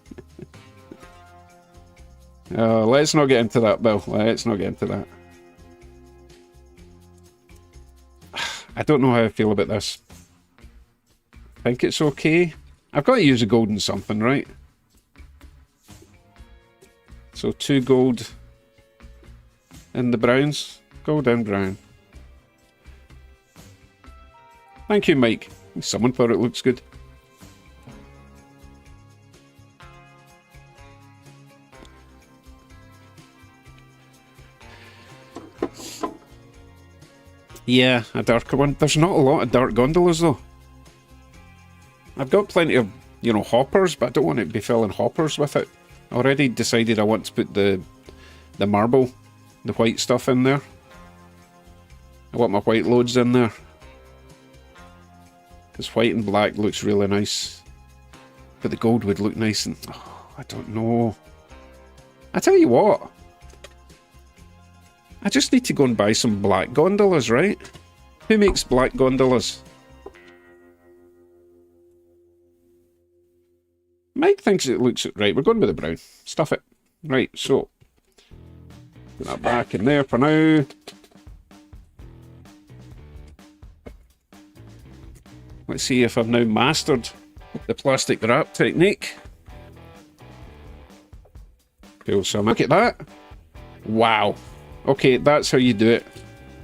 Let's not get into that, Bill. Let's not get into that. I don't know how I feel about this. I think it's okay. I've got to use a gold in something, right? So 2 gold in the browns. Gold and brown. Thank you, Mike. Someone thought it looks good. Yeah, a darker one. There's not a lot of dark gondolas though. I've got plenty of, you know, hoppers, but I don't want to be filling hoppers with it. I already decided I want to put the marble, the white stuff in there. I want my white loads in there. Because white and black looks really nice. But the gold would look nice and... Oh, I don't know. I tell you what. I just need to go and buy some black gondolas, right? Who makes black gondolas? Mike thinks it looks... Right, we're going with the brown. Stuff it. Right, so... Put that back in there for now. Let's see if I've now mastered the plastic wrap technique. Cool, so look at that. Wow. Okay, that's how you do it.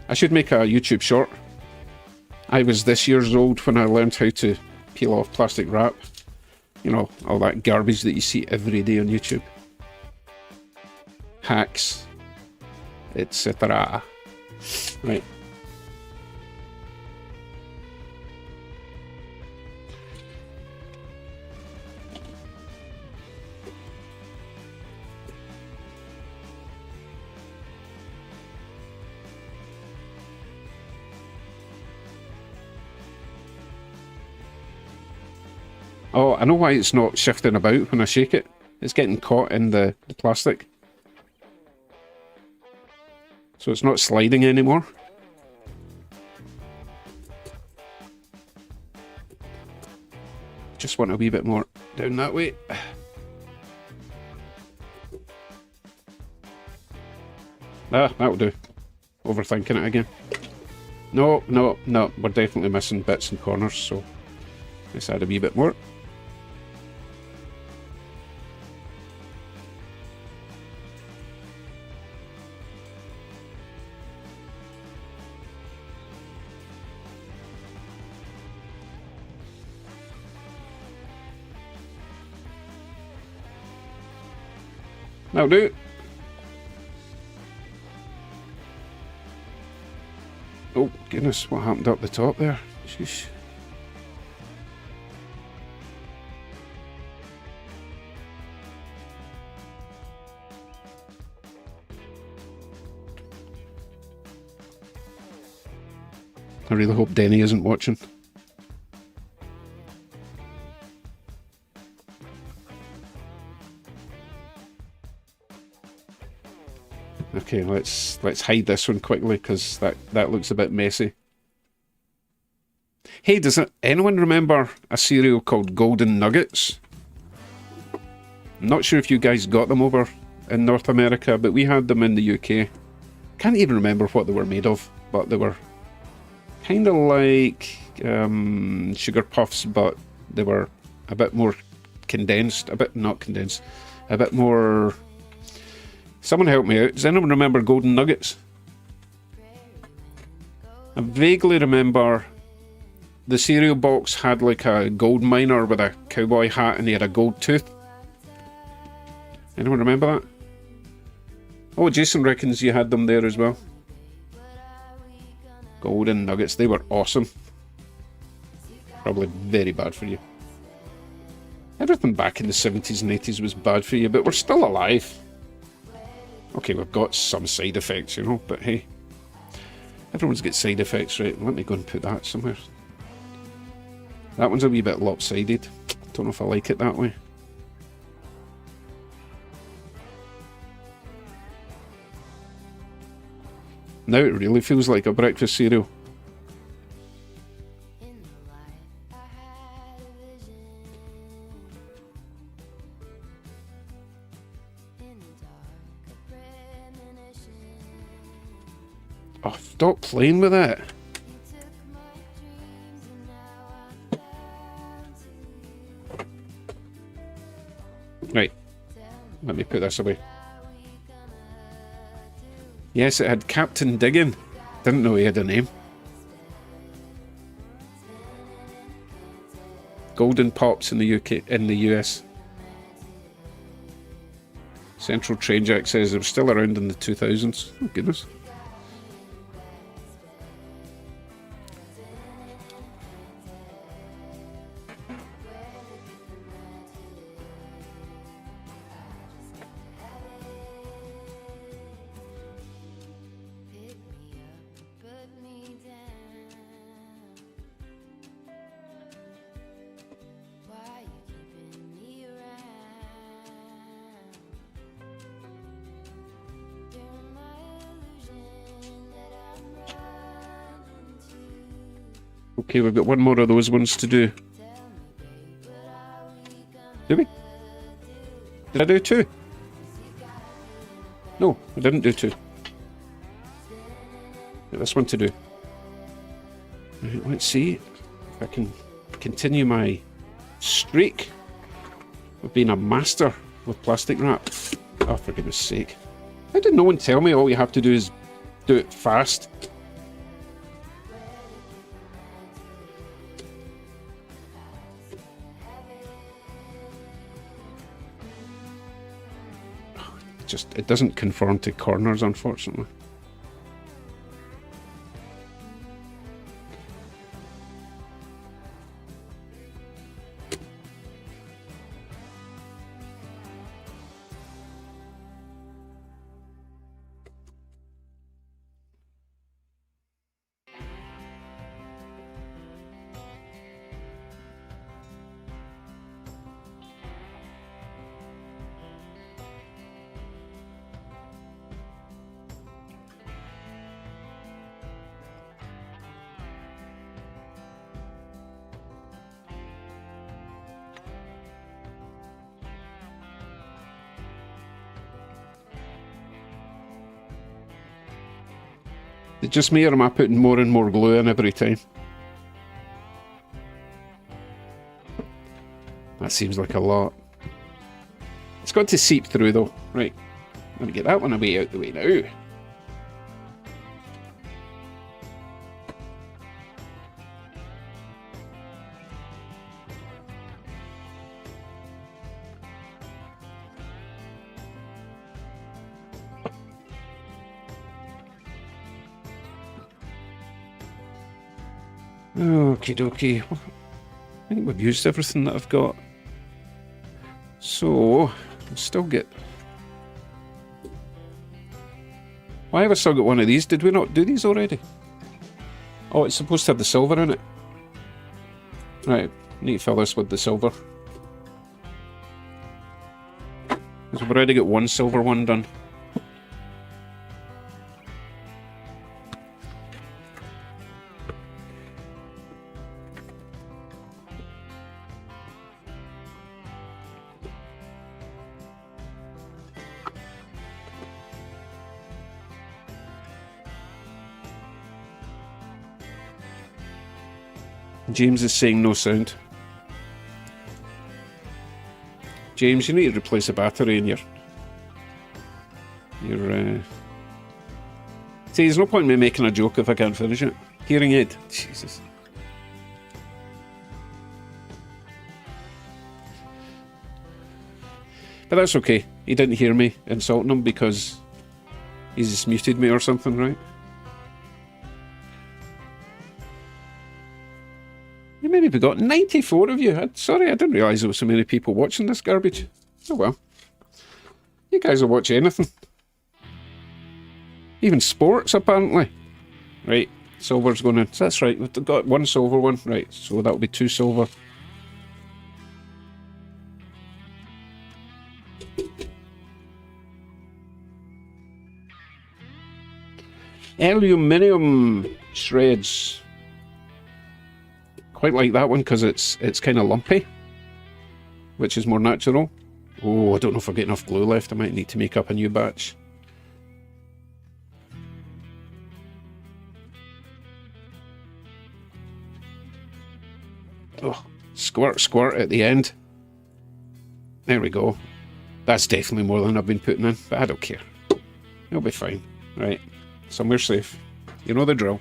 I should make a YouTube short. I was this years old when I learned how to peel off plastic wrap. You know, all that garbage that you see every day on YouTube. Hacks, etc. Right. Oh, I know why it's not shifting about when I shake it. It's getting caught in the plastic. So it's not sliding anymore. Just want a wee bit more down that way. Ah, that'll do. Overthinking it again. No, no, no. We're definitely missing bits and corners, so let's add a wee bit more. That'll do. Oh, goodness, what happened up the top there? Sheesh. I really hope Denny isn't watching. Okay, let's hide this one quickly because that looks a bit messy. Hey, does anyone remember a cereal called Golden Nuggets? I'm not sure if you guys got them over in North America, but we had them in the UK. Can't even remember what they were made of, but they were kind of like sugar puffs, but they were a bit more condensed, not condensed, a bit more... Someone help me out. Does anyone remember Golden Nuggets? I vaguely remember the cereal box had like a gold miner with a cowboy hat and he had a gold tooth. Anyone remember that? Oh, Jason reckons you had them there as well. Golden Nuggets, they were awesome. Probably very bad for you. Everything back in the 70s and 80s was bad for you, but we're still alive. Okay, we've got some side effects, you know, but hey. Everyone's got side effects, right? Let me go and put that somewhere. That one's a wee bit lopsided. Don't know if I like it that way. Now it really feels like a breakfast cereal. Oh, stop playing with it. Right. Let me put this away. Yes, it had Captain Diggin. Didn't know he had a name. Golden Pops in the UK, in the US. Central Train Jack says it was still around in the 2000s. Oh, goodness. Okay, we've got one more of those ones to do. Did we? Did I do two? No, I didn't do two. Got this one to do. Right, let's see if I can continue my streak of being a master with plastic wrap. Oh, for goodness sake. How did no one tell me all you have to do is do it fast? It doesn't conform to corners, unfortunately. Is it just me, or am I putting more and more glue in every time? That seems like a lot. It's got to seep through though. Right, let me get that one away out the way now. Okie dokie. I think we've used everything that I've got. So, I'll still get... Why have I still got one of these? Did we not do these already? Oh, it's supposed to have the silver in it. Right, need to fill this with the silver. So we've already got one silver one done. James is saying no sound. James, you need to replace the battery in your... See, there's no point in me making a joke if I can't finish it. Hearing aid. Jesus. But that's okay. He didn't hear me insulting him because he's just muted me or something, right? You maybe we got 94 of you. Sorry, I didn't realise there were so many people watching this garbage. Oh well. You guys will watch anything. Even sports, apparently. Right, silver's going in. That's right, we've got one silver one. Right, so that'll be 2 silver. Aluminium shreds. Quite like that one because it's kind of lumpy, which is more natural. Oh, I don't know if I've got enough glue left. I might need to make up a new batch. Oh, squirt, squirt at the end. There we go. That's definitely more than I've been putting in, but I don't care. It'll be fine. Right, somewhere safe. You know the drill.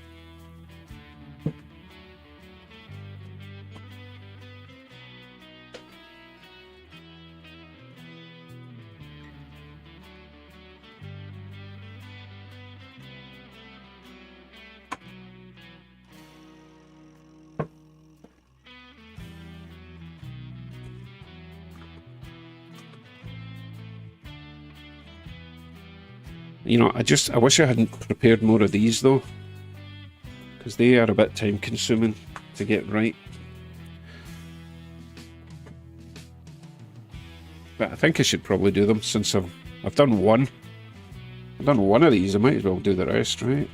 You know, I wish I hadn't prepared more of these though, because they are a bit time consuming to get right. But I think I should probably do them since I've done one. I've done one of these, I might as well do the rest, right?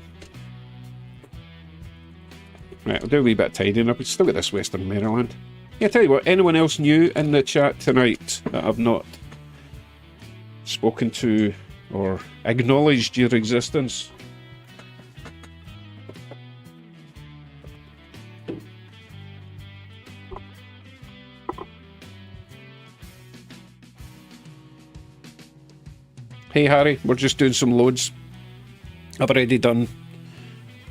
Right, I'll do a wee bit of tidying up. We've still got this Western Maryland. Yeah, tell you what, anyone else new in the chat tonight that I've not spoken to or acknowledged your existence? Hey Harry, we're just doing some loads. I've already done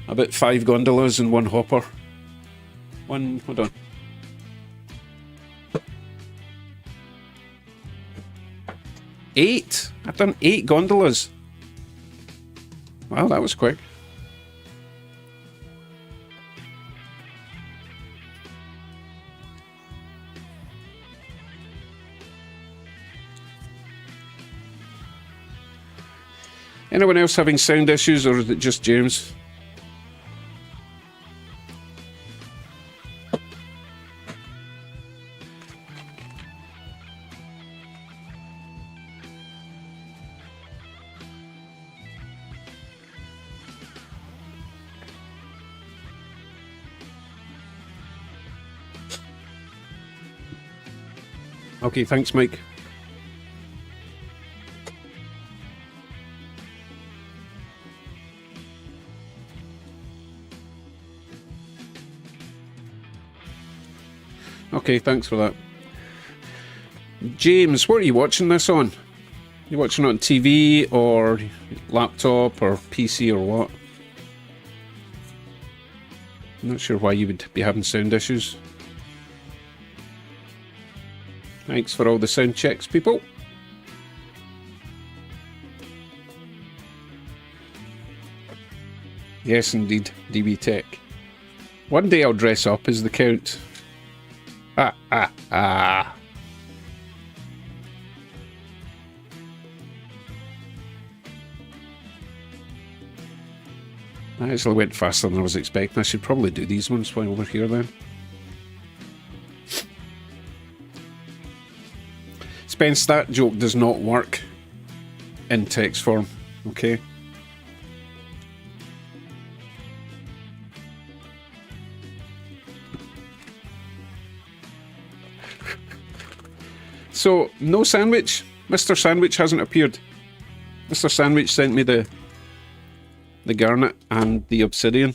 about 5 gondolas and 1 hopper. Hold on. Eight? I've done 8 gondolas. Wow, that was quick. Anyone else having sound issues, or is it just James? Okay, thanks, Mike. Okay, thanks for that. James, what are you watching this on? You watching it on TV or laptop or PC or what? I'm not sure why you would be having sound issues. Thanks for all the sound checks, people. Yes, indeed, DB Tech. One day I'll dress up as the Count. Ah, ah, ah. I actually went faster than I was expecting. I should probably do these ones while we're here then. Spence, that joke does not work in text form, okay? So, no sandwich. Mr. Sandwich hasn't appeared. Mr. Sandwich sent me the garnet and the obsidian,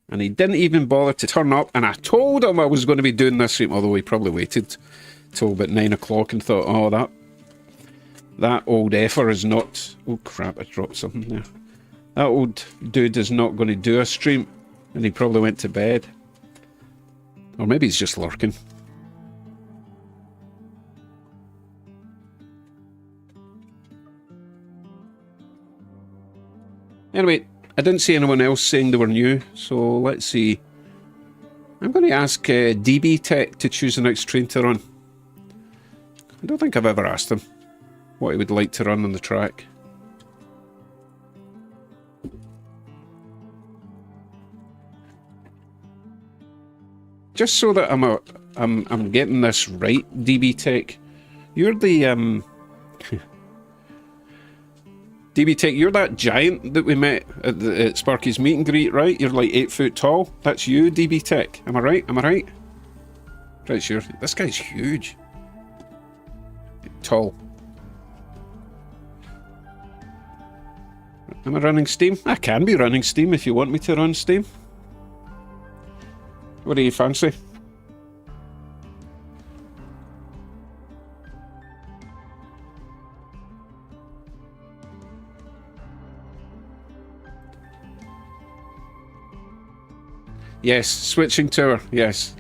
and he didn't even bother to turn up, and I told him I was going to be doing this stream, although he probably waited till about 9 o'clock and thought, oh, that old effer is not... Oh crap, I dropped something there. That old dude is not going to do a stream, and he probably went to bed. Or maybe he's just lurking. Anyway, I didn't see anyone else saying they were new, so let's see. I'm going to ask DB Tech to choose the next train to run. I don't think I've ever asked him what he would like to run on the track. Just so that I'm getting this right, DB Tech. You're the DB Tech, you're that giant that we met at Sparky's meet and greet, right? You're like 8 foot tall. That's you, DB Tech. Am I right? Am I right? Pretty sure. This guy's huge. Tall. Am I running Steam? I can be running Steam if you want me to run Steam. What do you fancy? Yes, switching tour, yes.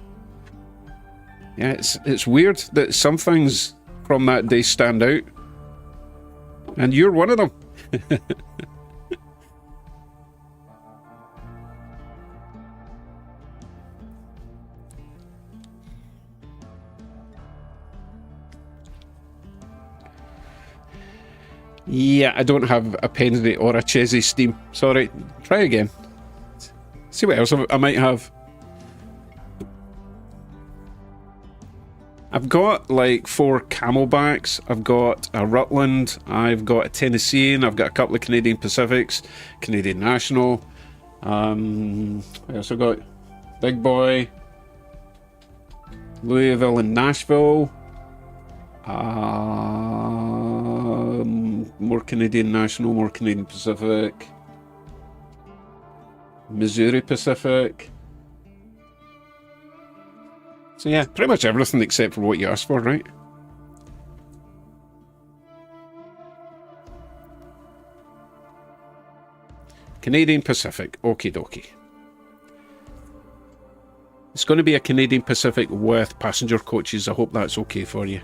Yeah, it's weird that some things from that day stand out. And you're one of them. Yeah, I don't have a Penry or a Chesy Steam. Sorry, try again. See what else I might have. I've got like 4 Camelbacks, I've got a Rutland, I've got a Tennessean, I've got a couple of Canadian Pacifics, Canadian National. I also got Big Boy, Louisville and Nashville. More Canadian National, more Canadian Pacific. Missouri Pacific. So yeah, pretty much everything except for what you asked for, right? Canadian Pacific, okie dokie. It's going to be a Canadian Pacific with passenger coaches. I hope that's okay for you.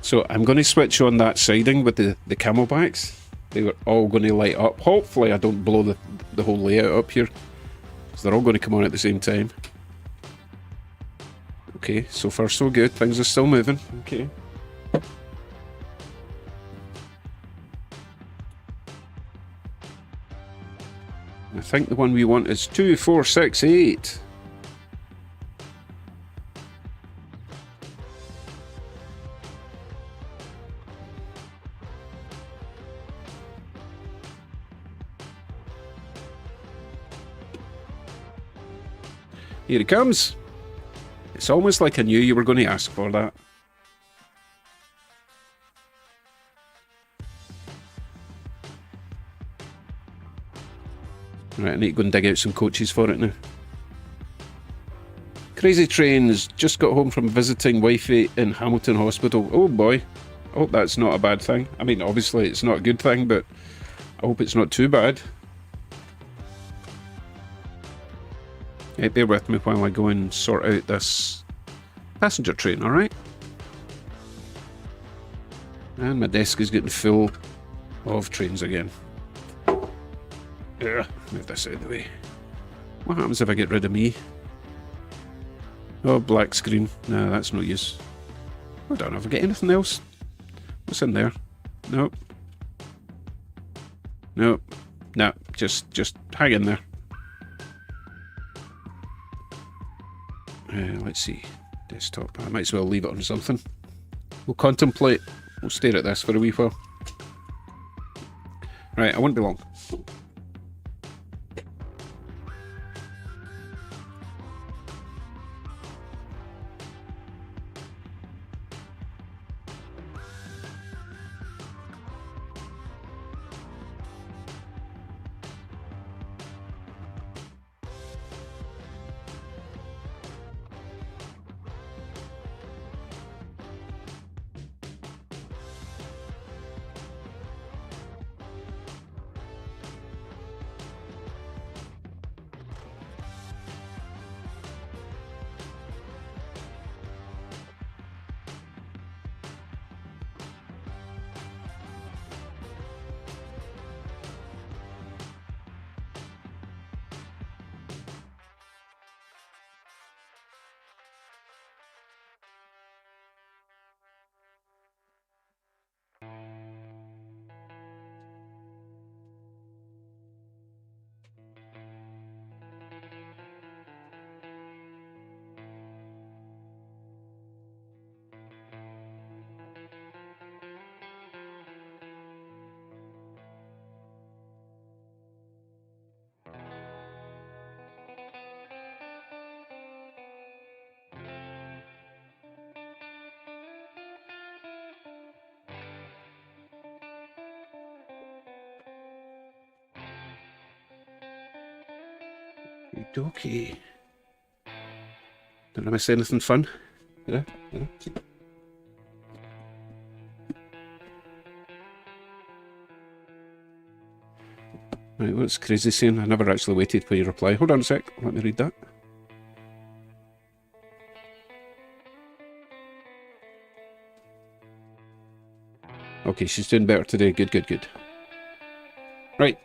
So I'm going to switch on that siding with the Camelbacks. They were all going to light up. Hopefully I don't blow the whole layout up here, because they're all going to come on at the same time. Okay, so far so good. Things are still moving. Okay. I think the one we want is 2468. Here he comes. It's almost like I knew you were going to ask for that. Right, I need to go and dig out some coaches for it now. Crazy Trains, just got home from visiting wifey in Hamilton Hospital. Oh boy. I hope that's not a bad thing. I mean, obviously it's not a good thing, but I hope it's not too bad. Hey, bear with me while I go and sort out this passenger train, alright? And my desk is getting full of trains again. Ugh, move this out of the way. What happens if I get rid of me? Oh, black screen. No, that's no use. I don't know if I get anything else. What's in there? Nope. Nope. No, just hang in there. Let's see. Desktop. I might as well leave it on something. We'll contemplate. We'll stare at this for a wee while. Right, I won't be long. Okay. Did I miss anything fun? Did I? Right, what's Crazy saying? I never actually waited for your reply. Hold on a sec. Let me read that. Okay, she's doing better today. Good, good, good. Right.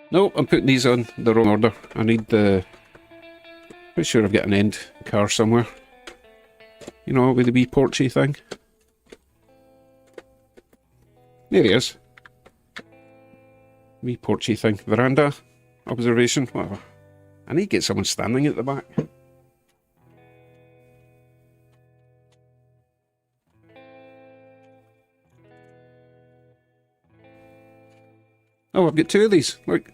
No, I'm putting these on the wrong order. I need the... Pretty sure I've got an end car somewhere. You know, with the wee porchy thing. There he is. Wee porchy thing. Veranda. Observation. Whatever. I need to get someone standing at the back. Oh, I've got two of these. Look.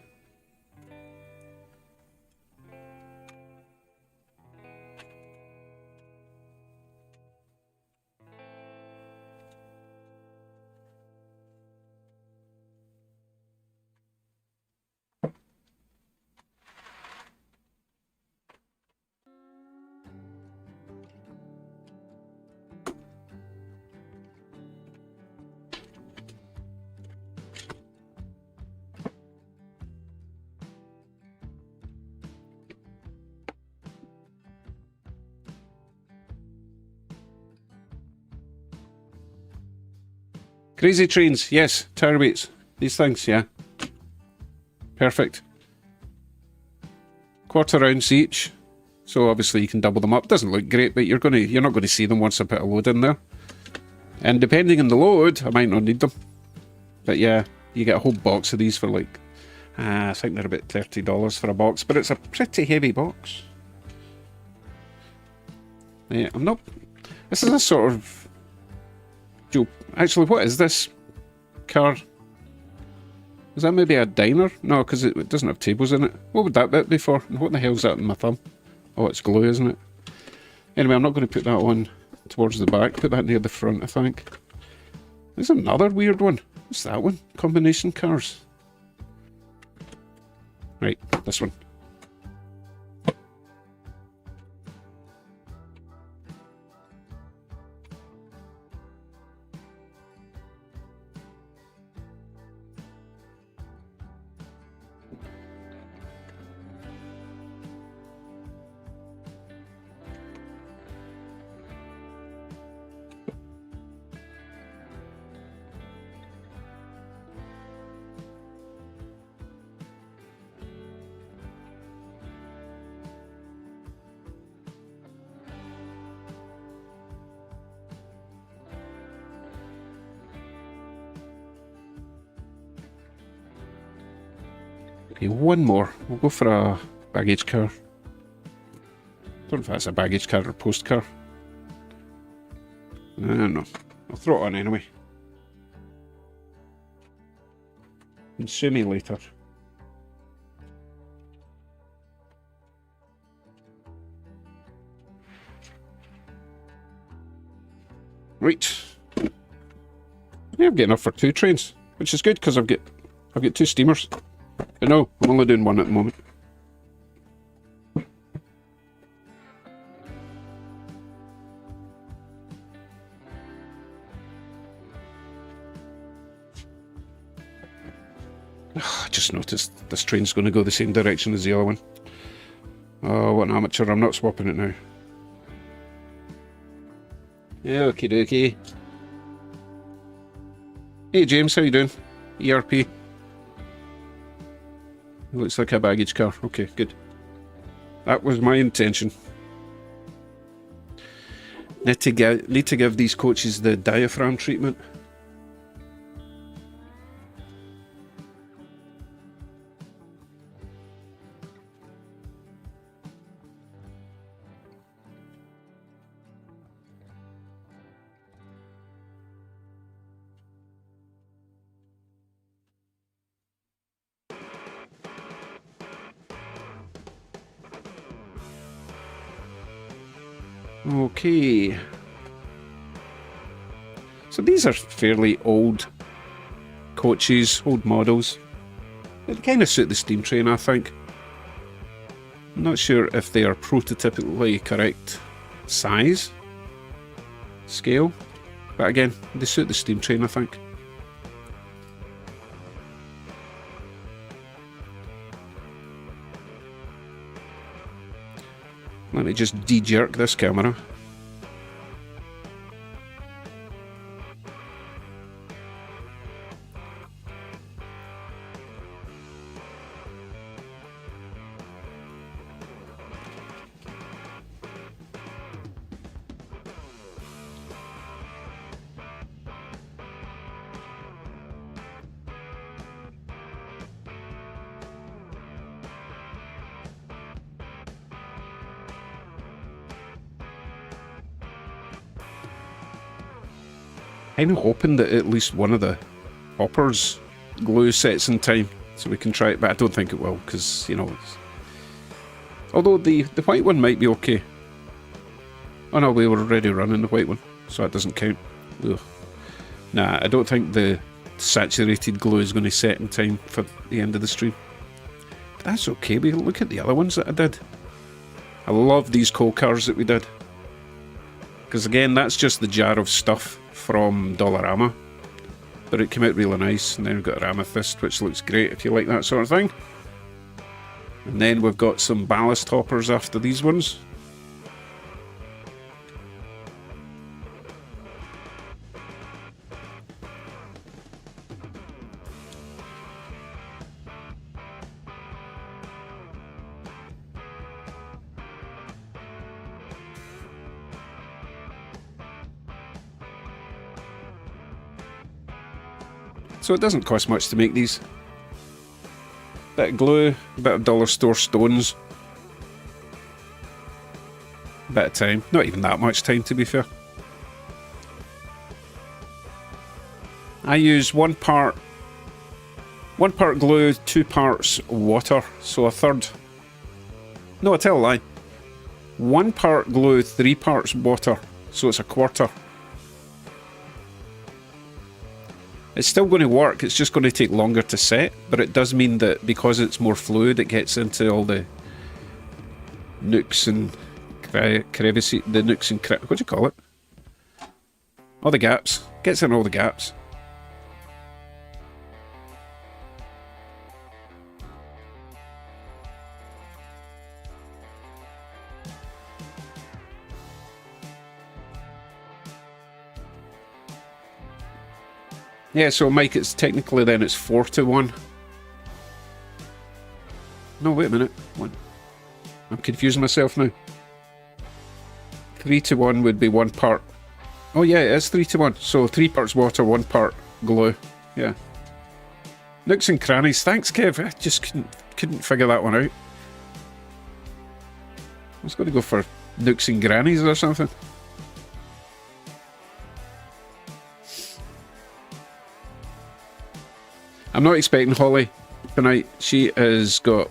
Crazy trains, yes. Tower weights. These things, yeah. Perfect. Quarter ounce each. So obviously you can double them up. Doesn't look great, but you're not going to see them once I put a load in there. And depending on the load, I might not need them. But yeah, you get a whole box of these for like, I think they're about $30 for a box, but it's a pretty heavy box. Yeah, I'm not... This is a sort of... Actually, what is this car? Is that maybe a diner? No, because it doesn't have tables in it. What would that bit be for? And what the hell's that in my thumb? Oh, it's glue, isn't it? Anyway, I'm not going to put that on towards the back. Put that near the front, I think. There's another weird one. What's that one? Combination cars. Right, this one. Okay, one more. We'll go for a baggage car. Don't know if that's a baggage car or a post car. I don't know. I'll throw it on anyway. And sue me later. Right. Yeah, I'm getting enough for 2 trains, which is good because I've got 2 steamers. But no, I'm only doing 1 at the moment. I just noticed this train's going to go the same direction as the other one. Oh, what an amateur. I'm not swapping it now. Okie dokie. Hey James, how you doing? ERP. Looks like a baggage car. Okay, good. That was my intention. Need to give these coaches the diaphragm treatment. Okay. So these are fairly old coaches, old models. They kind of suit the steam train, I think. I'm not sure if they are prototypically correct size, scale, but again, they suit the steam train, I think. Let me just de-jerk this camera. I'm hoping that at least one of the hoppers glue sets in time so we can try it, but I don't think it will because, you know, although the white one might be okay. Oh no, we were already running the white one, so that doesn't count. Ugh. Nah, I don't think the saturated glue is going to set in time for the end of the stream. But that's okay, we look at the other ones that I did. I love these coal cars that we did. Because again, that's just the jar of stuff from Dollarama, but it came out really nice. And then we've got our amethyst, which looks great if you like that sort of thing. And then we've got some ballast hoppers after these ones. So it doesn't cost much to make these. Bit of glue, a bit of dollar store stones. A bit of time. Not even that much time, to be fair. I use 1 part 1 part glue, 2 parts water, so a third. No, I tell a lie. 1 part glue, 3 parts water, so it's a quarter. It's still going to work, it's just going to take longer to set, but it does mean that because it's more fluid, it gets into all the nooks and crevices, what do you call it? All the gaps. Gets in all the gaps. Yeah, so Mike, it's technically then it's 4 to 1. No, wait a minute. 1. I'm confusing myself now. 3 to 1 would be 1 part. Oh yeah, it is 3 to 1. So 3 parts water, 1 part glue. Yeah. Nooks and crannies. Thanks, Kev. I just couldn't figure that one out. I was going to go for nooks and grannies or something. I'm not expecting Holly tonight. She has got,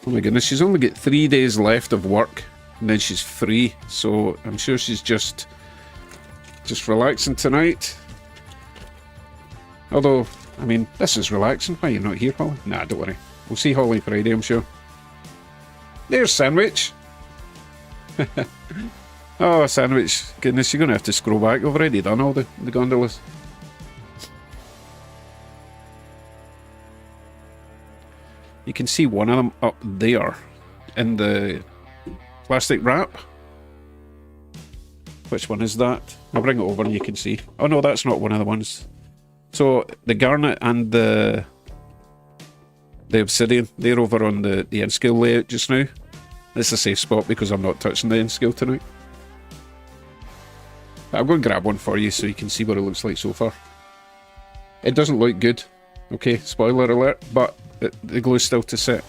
oh my goodness, she's only got 3 days left of work and then she's free. So I'm sure she's just relaxing tonight. Although, I mean, this is relaxing. Why are you not here, Holly? Nah, don't worry. We'll see Holly Friday, I'm sure. There's Sandwich. Oh, Sandwich. Goodness, you're going to have to scroll back. I've already done all the gondolas. You can see one of them up there in the plastic wrap. Which one is that? I'll bring it over and you can see. Oh no, that's not one of the ones. So the garnet and the obsidian, they're over on the N-scale layout just now. This is a safe spot because I'm not touching the N-scale tonight. I'm going to grab one for you so you can see what it looks like so far. It doesn't look good. Okay, spoiler alert, but the glue's still to set.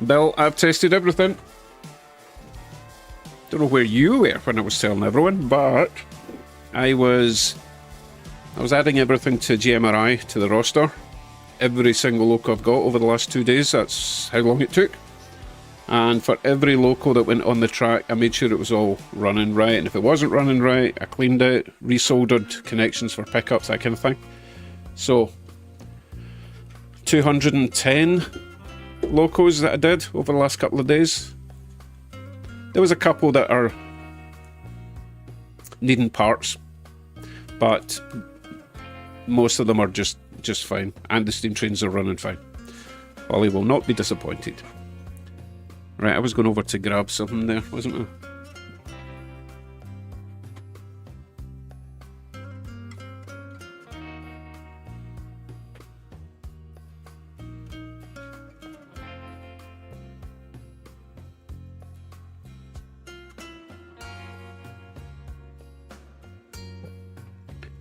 Bill, I've tested everything. Don't know where you were when I was telling everyone, but I was adding everything to GMRI, to the roster. Every single loco I've got over the last 2 days, that's how long it took. And for every loco that went on the track, I made sure it was all running right. And if it wasn't running right, I cleaned it, resoldered connections for pickups, that kind of thing. So, 210 locos that I did over the last couple of days. There was a couple that are needing parts, but most of them are just fine, and the steam trains are running fine. Ollie will not be disappointed. Right, I was going over to grab something there, wasn't I?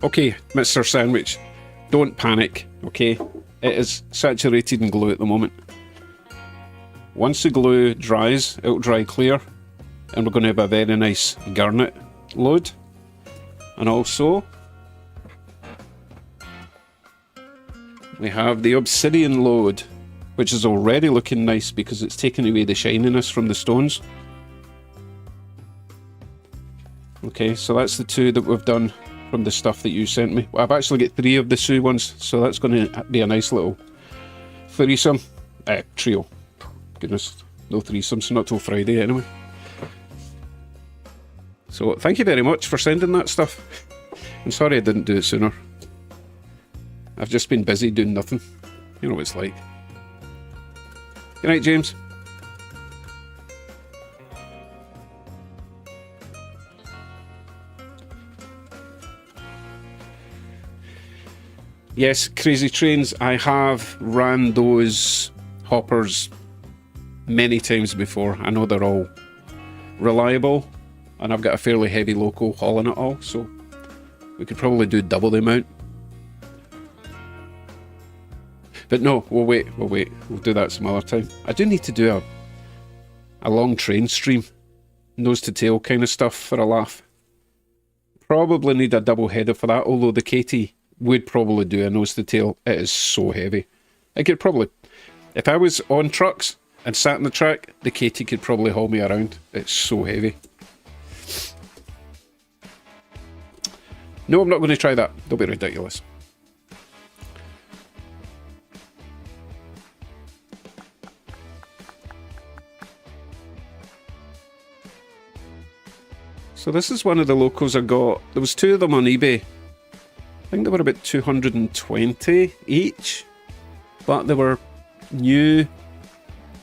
Okay, Mr. Sandwich, don't panic, okay? It is saturated in glue at the moment. Once the glue dries, it'll dry clear, and we're going to have a very nice garnet load. And also, we have the obsidian load, which is already looking nice because it's taken away the shininess from the stones. Okay, so that's the 2 that we've done from the stuff that you sent me. I've actually got 3 of the Sioux ones, so that's going to be a nice little threesome. Trio. Goodness, no threesomes, not till Friday anyway. So thank you very much for sending that stuff. I'm sorry I didn't do it sooner. I've just been busy doing nothing. You know what it's like. Good night, James. Yes, Crazy Trains. I have ran those hoppers many times before. I know they're all reliable, and I've got a fairly heavy loco hauling it all, so we could probably do double the amount. But no, we'll wait. We'll do that some other time. I do need to do a long train stream, nose to tail kind of stuff for a laugh. Probably need a double header for that, although the Katie would probably do a nose to tail. It is so heavy. I could probably, if I was on trucks and sat on the track, the Katie could probably haul me around. It's so heavy. No, I'm not going to try that. They'll be ridiculous. So this is one of the locos I got. There was two of them on eBay. I think they were about 220 each, but they were new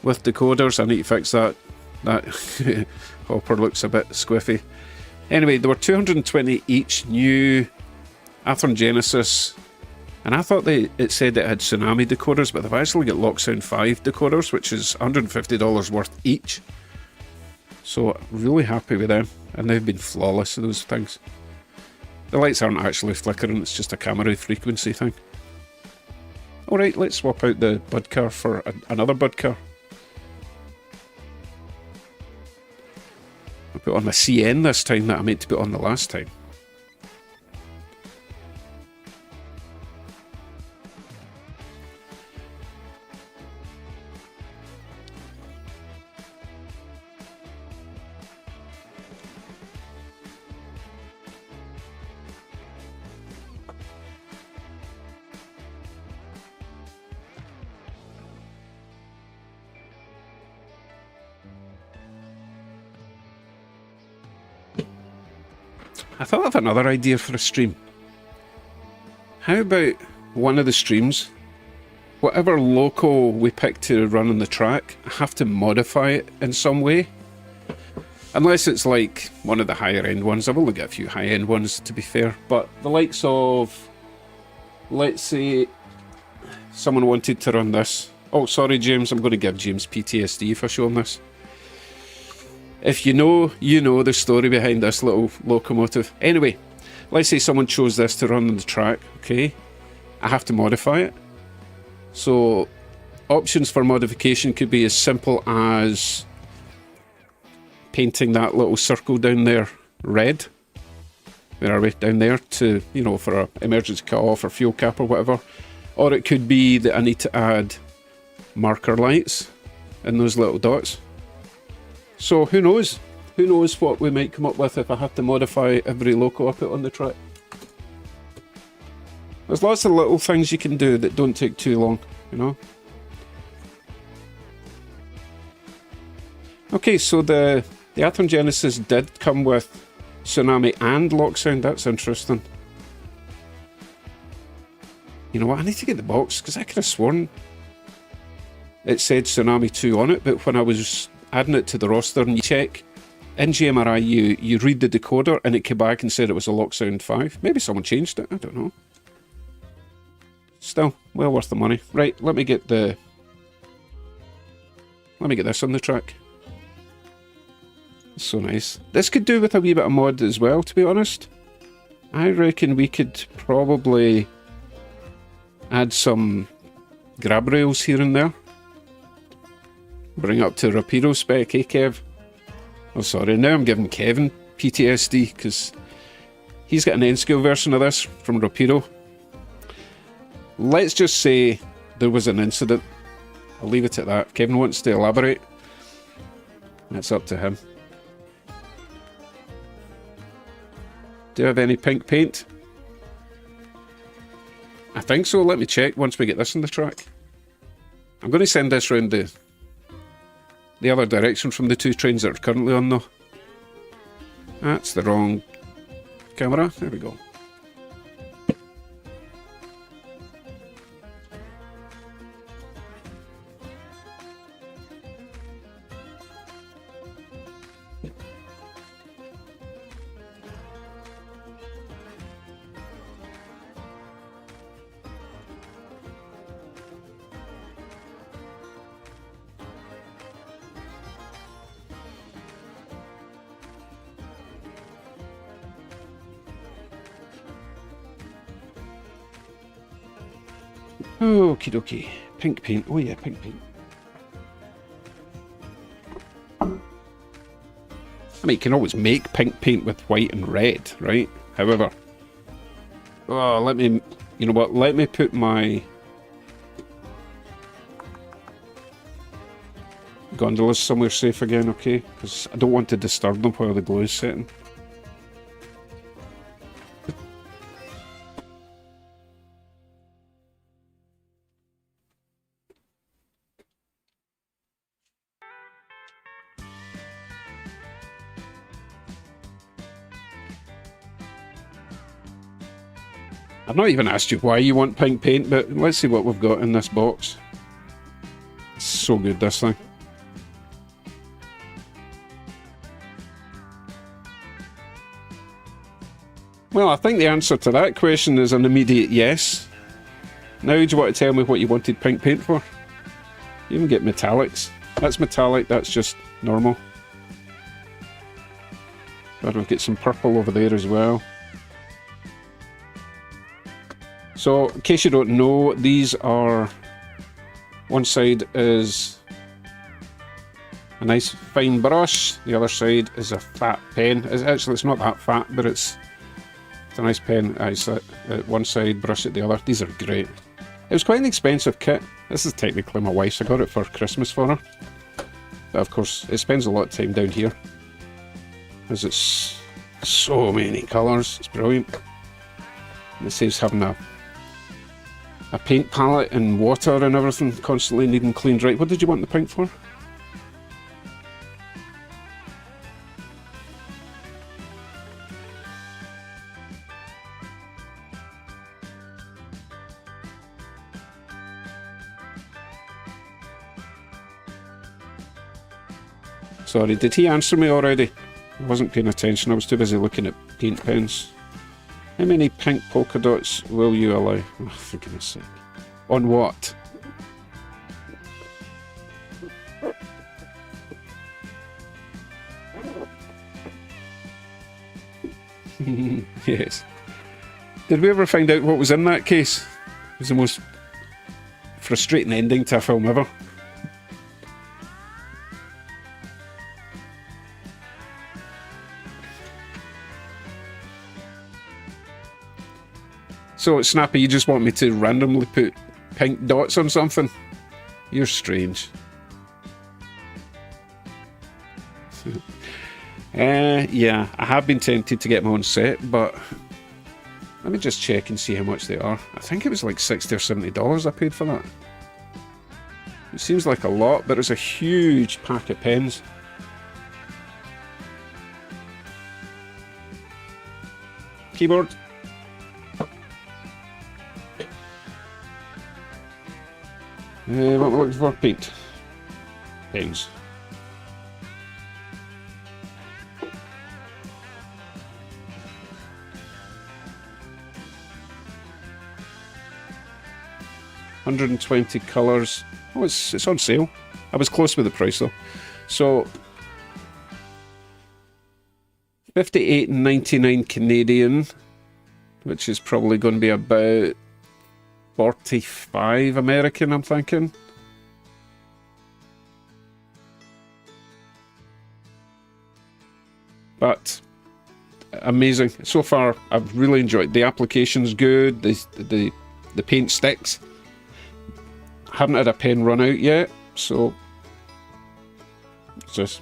with decoders. I need to fix that. That hopper looks a bit squiffy. Anyway, there were 220 each, new Athearn Genesis, and I thought it said it had Tsunami decoders, but they've actually got Locksound 5 decoders, which is $150 worth each. So really happy with them, and they've been flawless, those things. The lights aren't actually flickering, it's just a camera frequency thing. Alright, let's swap out the bud car for another bud car. I'll put on my CN this time that I meant to put on the last time. I thought of another idea for a stream. How about one of the streams, whatever loco we pick to run on the track, I have to modify it in some way. Unless it's like one of the higher end ones. I've only got a few high end ones to be fair. But the likes of, let's say, someone wanted to run this. Oh, sorry James, I'm going to give James PTSD for showing this. If you know, you know the story behind this little locomotive. Anyway, let's say someone chose this to run on the track, okay? I have to modify it. So, options for modification could be as simple as painting that little circle down there red. Where are we? Down there to, you know, for an emergency cut-off or fuel cap or whatever. Or it could be that I need to add marker lights in those little dots. So who knows? Who knows what we might come up with if I have to modify every loco I put on the track. There's lots of little things you can do that don't take too long, you know. Okay, so the Athearn Genesis did come with Tsunami and Locksound. That's interesting. You know what, I need to get the box, because I could have sworn it said Tsunami 2 on it, but when I was adding it to the roster and you check, in GMRI you read the decoder and it came back and said it was a Locksound 5. Maybe someone changed it, I don't know. Still, well worth the money. Right, let me get this on the track. It's so nice. This could do with a wee bit of mod as well, to be honest. I reckon we could probably add some grab rails here and there. Bring up to Rapido spec, eh Kev? Oh sorry, now I'm giving Kevin PTSD because he's got an N-scale version of this from Rapido. Let's just say there was an incident. I'll leave it at that. If Kevin wants to elaborate, that's up to him. Do you have any pink paint? I think so. Let me check once we get this on the track. I'm going to send this round the other direction from the two trains that are currently on though. That's the wrong camera. There we go. Okie dokie. Pink paint. Oh yeah, pink paint. I mean, you can always make pink paint with white and red, right? However, oh, let me, you know what? Let me put my gondolas somewhere safe again, okay? Because I don't want to disturb them while the glue is setting. I've not even asked you why you want pink paint, but let's see what we've got in this box. It's so good, this thing. Well, I think the answer to that question is an immediate yes. Now do you want to tell me what you wanted pink paint for? You even get metallics. That's metallic, that's just normal. But we've got some purple over there as well. So, in case you don't know, these are... One side is a nice fine brush, the other side is a fat pen. Actually, it's not that fat, but it's a nice pen. I set at one side, brush at the other. These are great. It was quite an expensive kit. This is technically my wife's. I got it for Christmas for her. But of course, it spends a lot of time down here, as it's so many colours. It's brilliant. And it saves having a paint palette and water and everything constantly needing cleaned right. What did you want the pink for? Sorry, did he answer me already? I wasn't paying attention, I was too busy looking at paint pens. How many pink polka dots will you allow? Oh, for goodness sake. On what? Yes. Did we ever find out what was in that case? It was the most frustrating ending to a film ever. So, Snappy, you just want me to randomly put pink dots on something? You're strange. Yeah, I have been tempted to get my own set, but let me just check and see how much they are. I think it was like $60 or $70 I paid for that. It seems like a lot, but it's a huge pack of pens. Keyboard. What am I looking for? Paint. Pens. $120 colours. Oh, it's on sale. I was close with the price though. So $58.99 Canadian, which is probably going to be about 45 American, I'm thinking. But amazing. So far, I've really enjoyed. The application's good. The paint sticks. Haven't had a pen run out yet, so it's just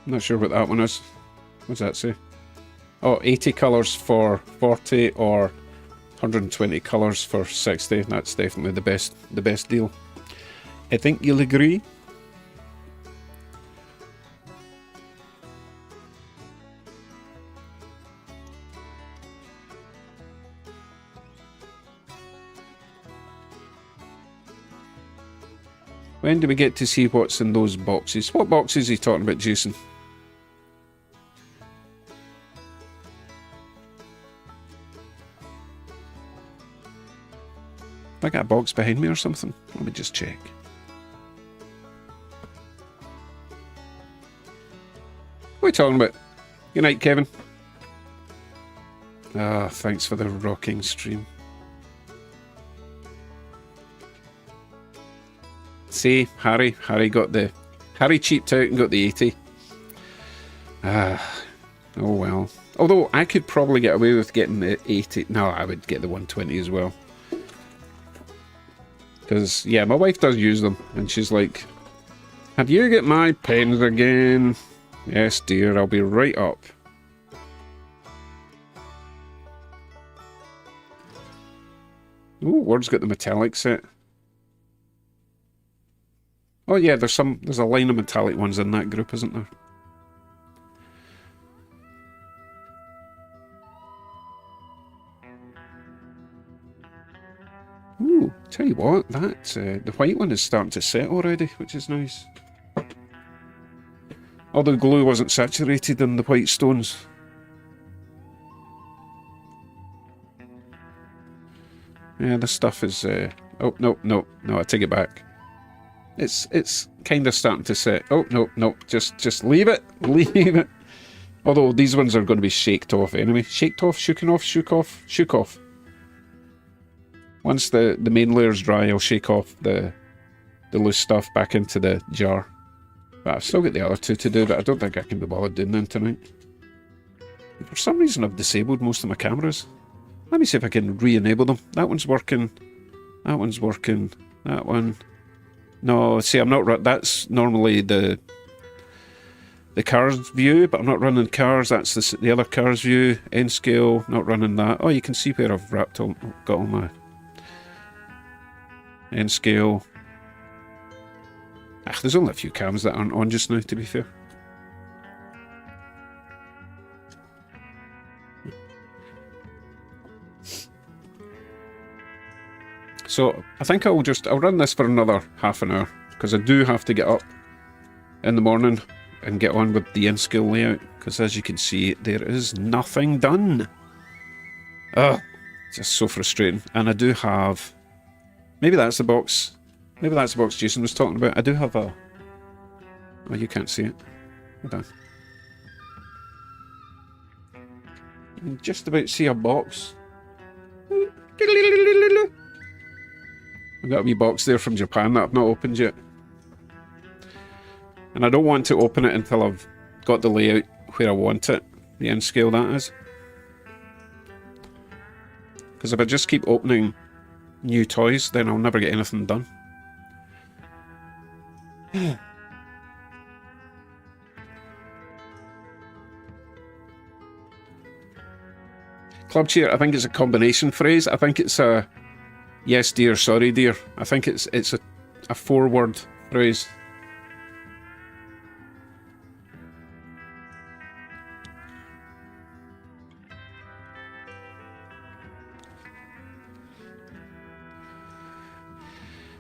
not sure what that one is. What does that say? Oh, 80 colours for 40 or 120 colours for 60. That's definitely the best deal. I think you'll agree. When do we get to see what's in those boxes? What boxes are you talking about, Jason? Have I got a box behind me or something? Let me just check. What are you talking about? Good night, Kevin. Ah, thanks for the rocking stream. See, Harry cheaped out and got the 80. Ah, oh well. Although I could probably get away with getting the 80. No, I would get the 120 as well. Because, yeah, my wife does use them, and she's like, "Have you got my pens again?" Yes, dear, I'll be right up. Ooh, Word's got the metallic set. Oh yeah, there's a line of metallic ones in that group, isn't there? Ooh, tell you what, that the white one is starting to set already, which is nice. Although glue wasn't saturated in the white stones. Yeah, this stuff is... oh, no, I take it back. It's kind of starting to set. Oh, no, just leave it. Leave it. Although these ones are going to be shaked off anyway. Shaked off, shooken off, shook off. Once the main layer's dry, I'll shake off the loose stuff back into the jar. But I've still got the other two to do, but I don't think I can be bothered doing them tonight. For some reason, I've disabled most of my cameras. Let me see if I can re-enable them. That one's working. That one's working. That one... No, see, I'm not... That's normally the cars view, but I'm not running cars. That's the other cars view. N scale, not running that. Oh, you can see where I've got all my... N scale. There's only a few cams that aren't on just now, to be fair. So, I think I'll run this for another half an hour, because I do have to get up in the morning and get on with the in-scale layout, because as you can see, there is nothing done. Ugh, just so frustrating. And I do have... Maybe that's the box. Maybe that's the box Jason was talking about. I do have a... Oh, you can't see it. Hold on. You can just about see a box. I've got a wee box there from Japan that I've not opened yet. And I don't want to open it until I've got the layout where I want it. The end scale, that is. Because if I just keep opening new toys, then I'll never get anything done. Club cheer, I think it's a combination phrase. I think it's a yes dear, sorry dear. I think it's a 4-word phrase.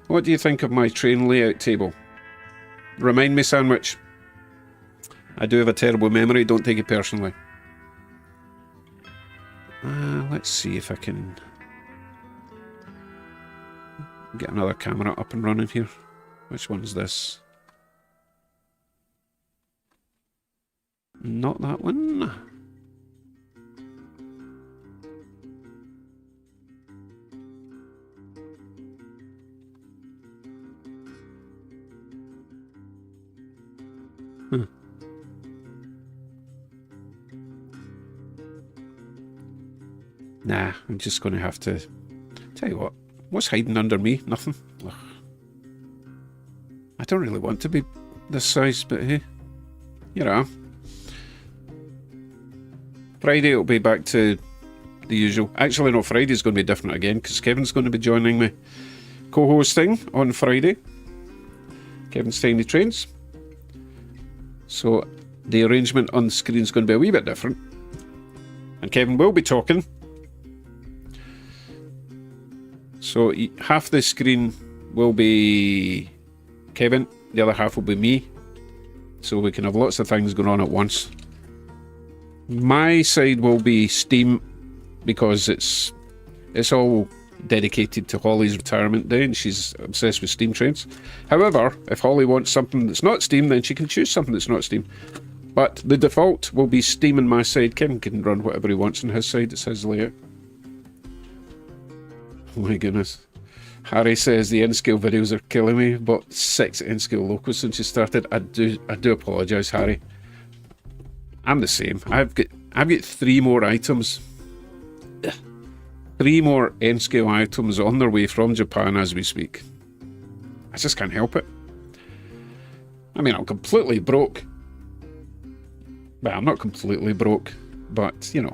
What do you think of my train layout table? Remind me, Sandwich. I do have a terrible memory, don't take it personally. Let's see if I can get another camera up and running here. Which one's this? Not that one. Nah, I'm just going to have to... Tell you what, what's hiding under me? Nothing. Ugh. I don't really want to be this size, but hey, here I am. Friday it'll be back to the usual. Actually, no, Friday's going to be different again, because Kevin's going to be joining me co-hosting on Friday. Kevin's Tiny Trains. So the arrangement on the screen is going to be a wee bit different. And Kevin will be talking. So half the screen will be Kevin, the other half will be me. So we can have lots of things going on at once. My side will be Steam, because it's all dedicated to Holly's retirement day, and she's obsessed with Steam trains. However, if Holly wants something that's not Steam, then she can choose something that's not Steam. But the default will be Steam on my side. Kevin can run whatever he wants on his side. It's his layout. Oh my goodness. Harry says the N-scale videos are killing me. Bought 6 N-scale locos since you started. I do apologise, Harry. I'm the same. I've got 3 more items. 3 more N-scale items on their way from Japan as we speak. I just can't help it. I mean, I'm completely broke. Well, I'm not completely broke, but, you know,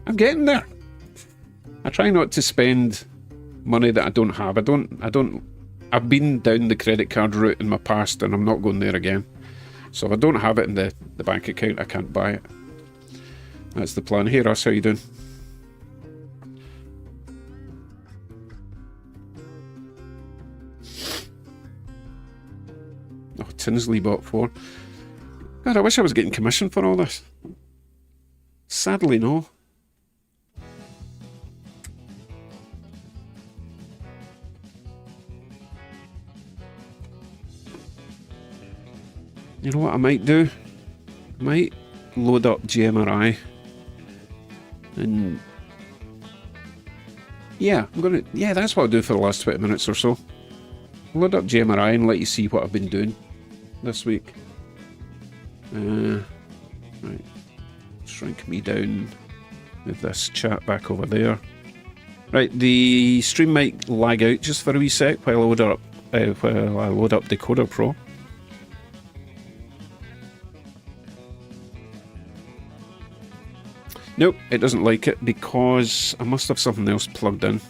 I'm getting there. I try not to spend money that I don't have. I've been down the credit card route in my past, and I'm not going there again. So if I don't have it in the bank account, I can't buy it. That's the plan. Hey, Russ, how you doing? Oh, Tinsley bought 4. God, I wish I was getting commission for all this. Sadly, no. You know what I might do? I might load up GMRI. And yeah, that's what I'll do for the last 20 minutes or so. Load up GMRI and let you see what I've been doing this week. Right, shrink me down with this chat back over there. Right, the stream might lag out just for a wee sec while I load up Decoder Pro. Nope, it doesn't like it because I must have something else plugged in.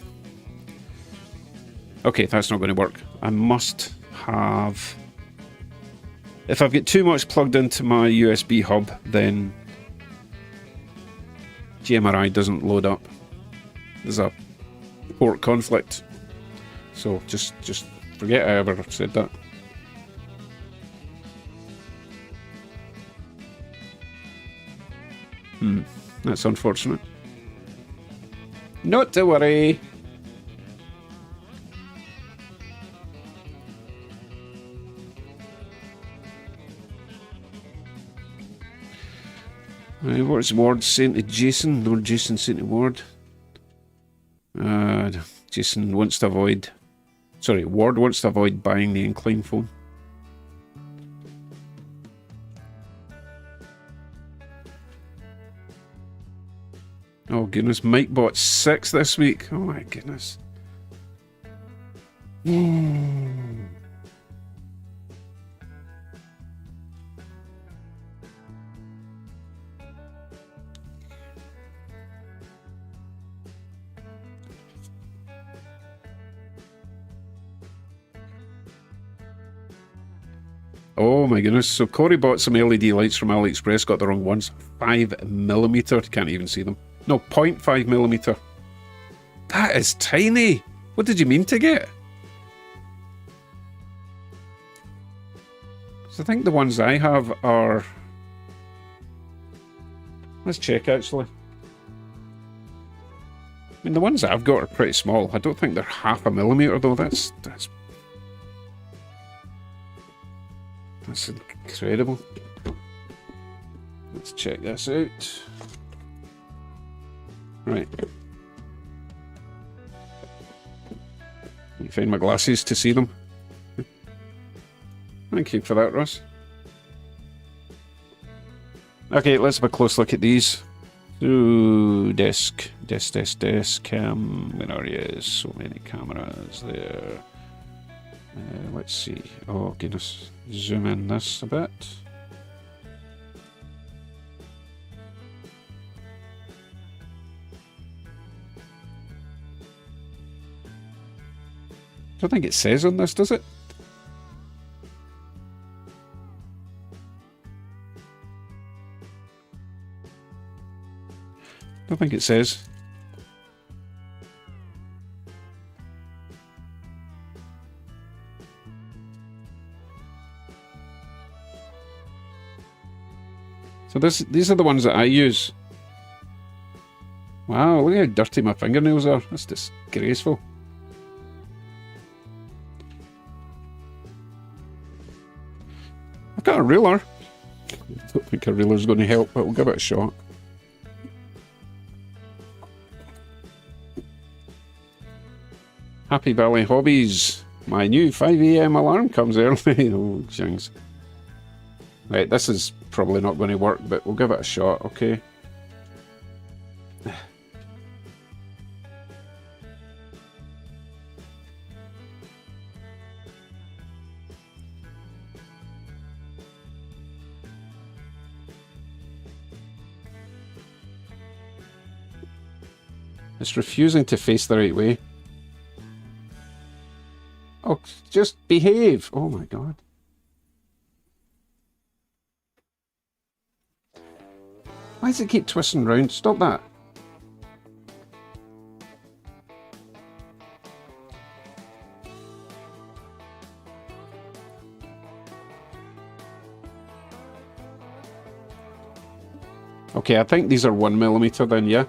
Okay, that's not going to work. I must have... If I've got too much plugged into my USB hub, then GMRI doesn't load up. There's a port conflict. So just forget I ever said that. That's unfortunate. Not to worry. What's Ward saying to Jason? No, Jason saying to Ward. Jason wants to avoid... Sorry, Ward wants to avoid buying the incline phone. Oh goodness, Mike bought 6 this week. Oh my goodness. Oh my goodness. So Corey bought some LED lights from AliExpress, got the wrong ones. 5mm, can't even see them. No, 0.5mm. That is tiny. What did you mean to get? So I think the ones I have are... Let's check actually. I mean, the ones I've got are pretty small. I don't think they're 0.5mm though. That's incredible. Let's check this out. Right. Let me find my glasses to see them. Thank you for that, Russ. Okay, let's have a close look at these. Ooh, desk. Where are you? So many cameras there. Let's see. Oh, goodness. Zoom in this a bit. I don't think it says on this, does it? I don't think it says. So these are the ones that I use. Wow, look how dirty my fingernails are. That's disgraceful. I've got a ruler. Don't think a ruler's going to help, but we'll give it a shot. Happy Valley Hobbies. My new 5 AM alarm comes early. Oh, jings. Right, this is probably not going to work, but we'll give it a shot, okay? It's refusing to face the right way. Oh, just behave. Oh my god. Why does it keep twisting round? Stop that. Okay, I think these are 1mm then, yeah?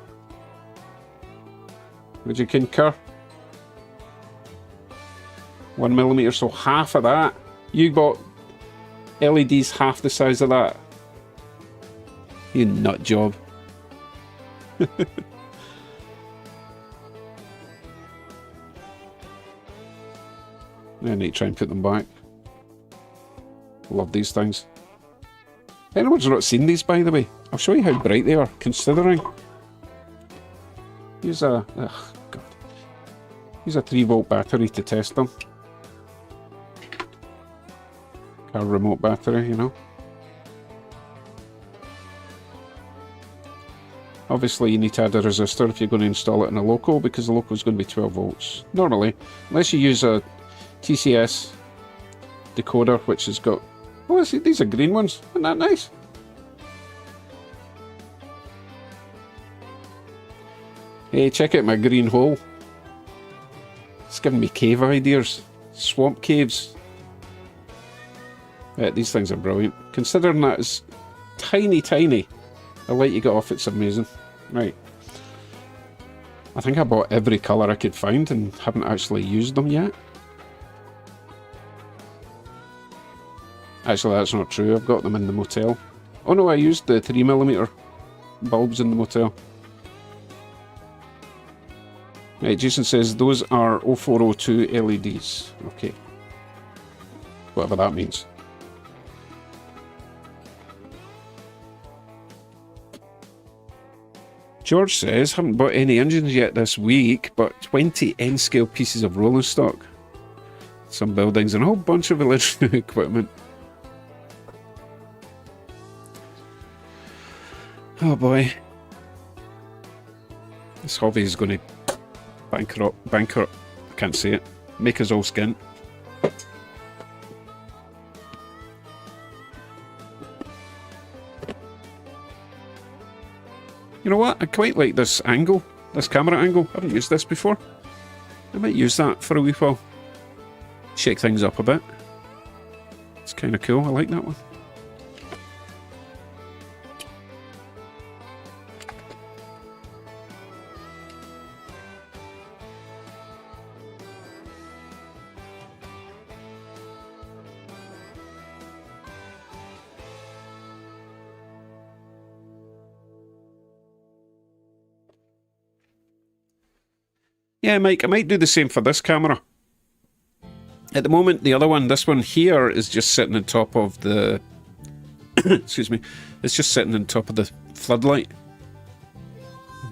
Would you concur? 1mm, so half of that. You bought LEDs half the size of that. You nut job. I need to try and put them back. Love these things. If anyone's not seen these, by the way, I'll show you how bright they are, considering. Use a... oh, God. Use a 3-volt battery to test them. Car remote battery, you know. Obviously you need to add a resistor if you're going to install it in a loco, because the loco is going to be 12 volts. Normally, unless you use a TCS decoder, which has got... oh, see, these are green ones. Isn't that nice? Hey, check out my green hole. It's giving me cave ideas. Swamp caves. Yeah, these things are brilliant. Considering that is tiny, tiny, the light you get off it's amazing. Right. I think I bought every colour I could find and haven't actually used them yet. Actually, that's not true. I've got them in the motel. Oh no, I used the 3mm bulbs in the motel. Right, Jason says those are 0402 LEDs. Okay. Whatever that means. George says, haven't bought any engines yet this week, but 20 N-scale pieces of rolling stock. Some buildings and a whole bunch of electric equipment. Oh boy. This hobby is going to bankrupt, I can't say it, make us all skint. You know what, I quite like this angle, this camera angle. I haven't used this before. I might use that for a wee while. Shake things up a bit. It's kind of cool, I like that one. Yeah, Mike, I might do the same for this camera. At the moment, the other one, this one here, is just sitting on top of the... excuse me. It's just sitting on top of the floodlight.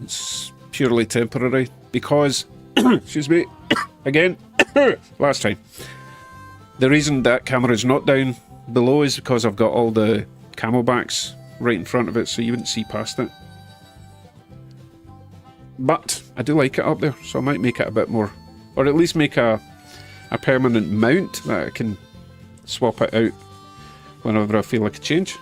It's purely temporary because... excuse me. Again. Last time. The reason that camera is not down below is because I've got all the camo backs right in front of it, so you wouldn't see past it. But I do like it up there, so I might make it a bit more, or at least make a permanent mount that I can swap it out whenever I feel like a change.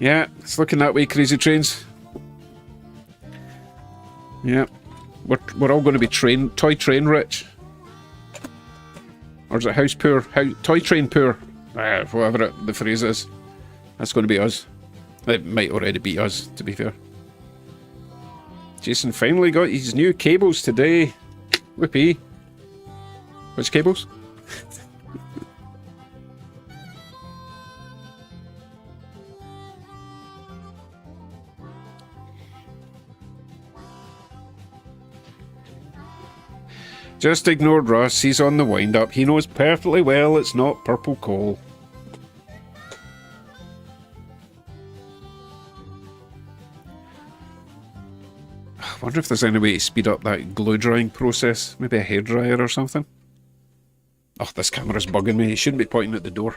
Yeah, it's looking that way, Crazy Trains. Yeah, we're all going to be toy train rich. Or is it house poor? Toy train poor? Whatever the phrase is. That's going to be us. It might already be us, to be fair. Jason finally got his new cables today. Whoopee. Which cables? Just ignored Russ, he's on the wind-up. He knows perfectly well it's not purple coal. I wonder if there's any way to speed up that glue drying process. Maybe a hairdryer or something. Oh, this camera's bugging me. It shouldn't be pointing at the door.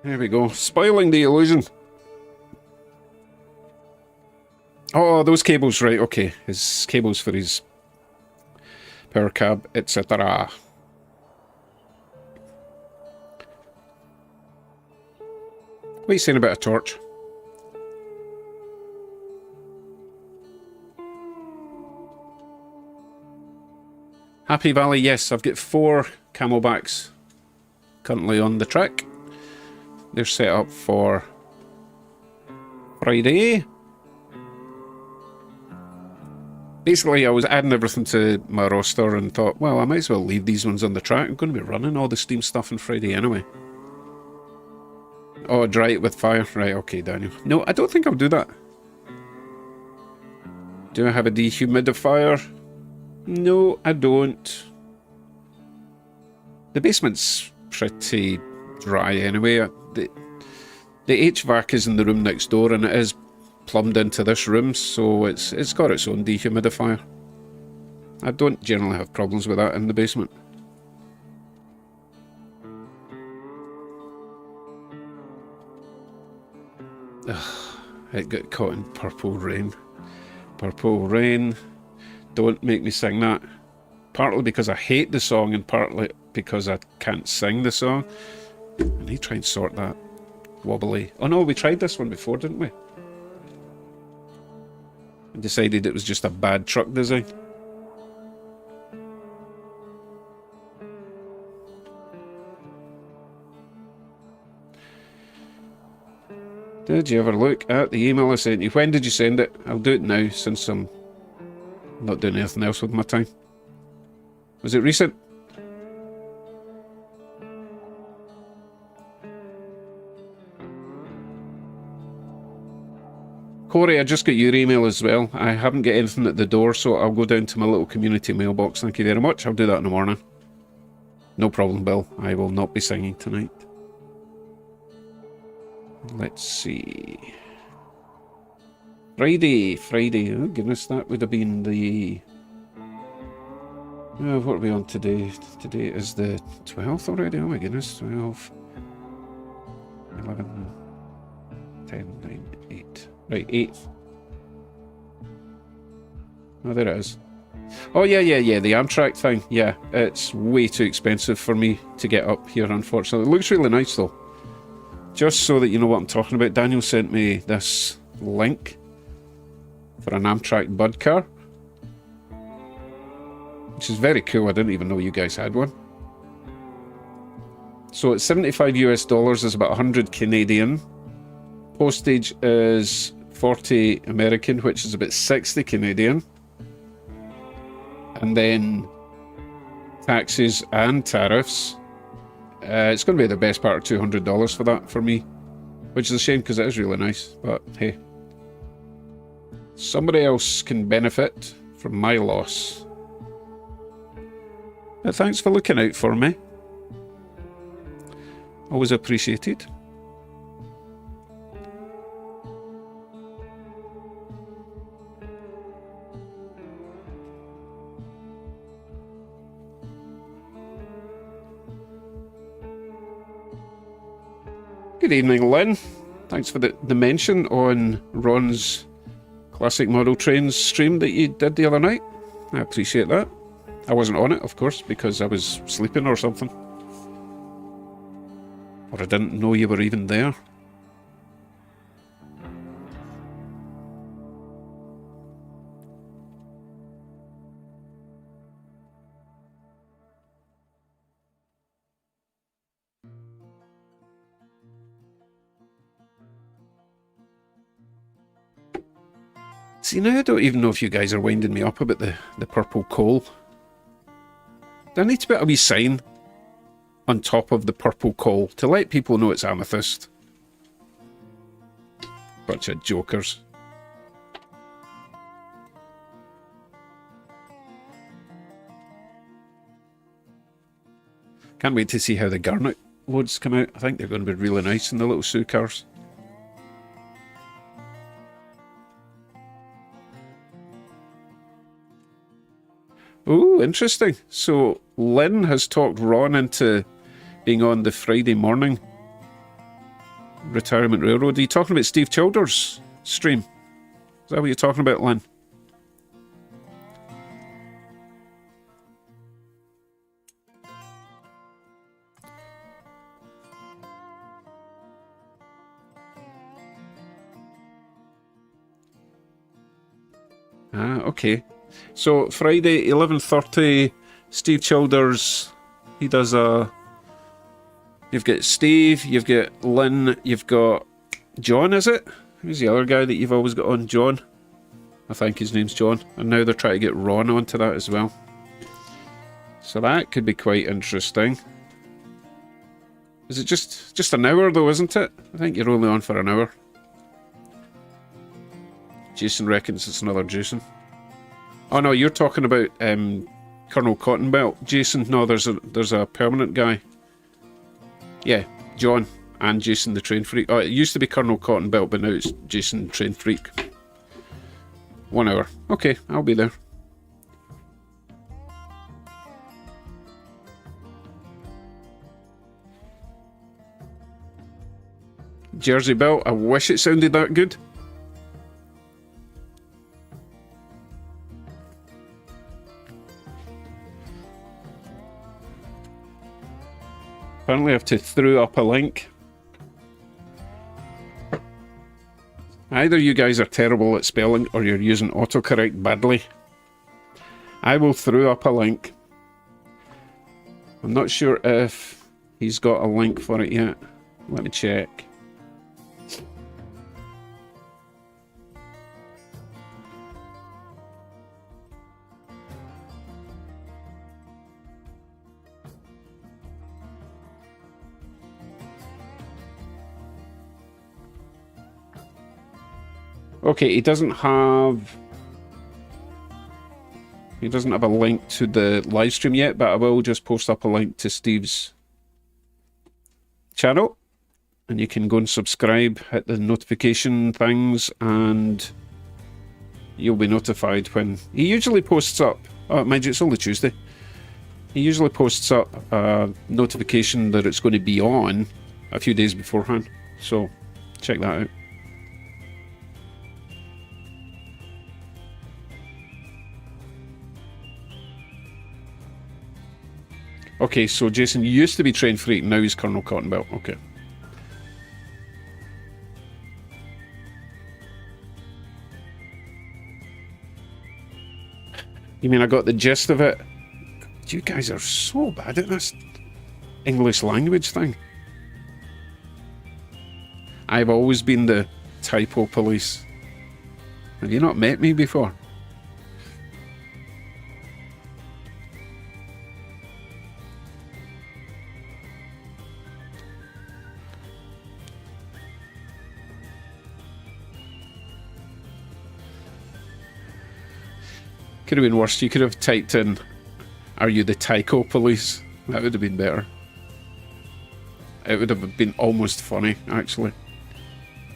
There we go. Spoiling the illusion. Oh, those cables, right, okay. His cables for his power cab, etc. What are you saying about a torch? Happy Valley, yes, I've got 4 camelbacks currently on the track. They're set up for Friday. Basically, I was adding everything to my roster and thought, well, I might as well leave these ones on the track. I'm going to be running all the Steam stuff on Friday anyway. Oh, dry it with fire. Right, okay, Daniel. No, I don't think I'll do that. Do I have a dehumidifier? No, I don't. The basement's pretty dry anyway. The HVAC is in the room next door and it is plumbed into this room, so it's got its own dehumidifier. I don't generally have problems with that in the basement. Ugh, it got caught in Purple Rain. Purple Rain. Don't make me sing that. Partly because I hate the song and partly because I can't sing the song. I need to try and sort that wobbly. Oh no, we tried this one before, didn't we? And decided it was just a bad truck design. Did you ever look at the email I sent you? When did you send it? I'll do it now since I'm not doing anything else with my time. Was it recent? Corey, I just got your email as well. I haven't got anything at the door, so I'll go down to my little community mailbox. Thank you very much. I'll do that in the morning. No problem, Bill. I will not be singing tonight. Let's see. Friday. Oh, goodness, that would have been the... Oh, what are we on today? Today is the 12th already? Oh my goodness, 12, 11, 10, 9, 8. Right, 8th. Oh, there it is. Oh, yeah, the Amtrak thing. Yeah, it's way too expensive for me to get up here, unfortunately. It looks really nice, though. Just so that you know what I'm talking about, Daniel sent me this link for an Amtrak Bud car, which is very cool. I didn't even know you guys had one. So it's $75 US is about 100 Canadian. Postage is 40 American, which is about 60 Canadian. And then taxes and tariffs. It's going to be the best part of $200 for that for me, which is a shame because it is really nice. But hey, somebody else can benefit from my loss. But thanks for looking out for me. Always appreciated. Good evening, Lynn. Thanks for the mention on Ron's Classic Model Trains stream that you did the other night. I appreciate that. I wasn't on it, of course, because I was sleeping or something. Or I didn't know you were even there. See, now I don't even know if you guys are winding me up about the purple coal. There needs to be a wee sign on top of the purple coal to let people know it's amethyst. Bunch of jokers. Can't wait to see how the garnet loads come out. I think they're going to be really nice in the little Sue cars. Oh, interesting. So Lynn has talked Ron into being on the Friday morning Retirement Railroad. Are you talking about Steve Childers' stream? Is that what you're talking about, Lynn? Ah, okay. So Friday, 11:30, Steve Childers, he does a... You've got Steve, you've got Lynn, you've got John, is it? Who's the other guy that you've always got on? John? I think his name's John. And now they're trying to get Ron onto that as well. So that could be quite interesting. Is it just an hour though, isn't it? I think you're only on for an hour. Jason reckons it's another Jason. Oh no, you're talking about Colonel Cottonbelt. Jason, no, there's a permanent guy. Yeah, John and Jason the Train Freak. Oh, it used to be Colonel Cottonbelt, but now it's Jason the Train Freak. 1 hour. Okay, I'll be there. Jersey Belt, I wish it sounded that good. Apparently I have to throw up a link. Either you guys are terrible at spelling or you're using autocorrect badly. I will throw up a link. I'm not sure if he's got a link for it yet. Let me check. Okay, he doesn't have a link to the live stream yet, but I will just post up a link to Steve's channel, and you can go and subscribe, hit the notification things, and you'll be notified when he usually posts up. Oh, mind you, it's only Tuesday. He usually posts up a notification that it's going to be on a few days beforehand, so check that out. Okay, so Jason used to be Train Freak, now he's Colonel Cottonbelt. Okay. You mean I got the gist of it? You guys are so bad at this English language thing. I've always been the typo police. Have you not met me before? Could have been worse. You could have typed in, "Are you the Tycho police?" That would have been better. It would have been almost funny, actually.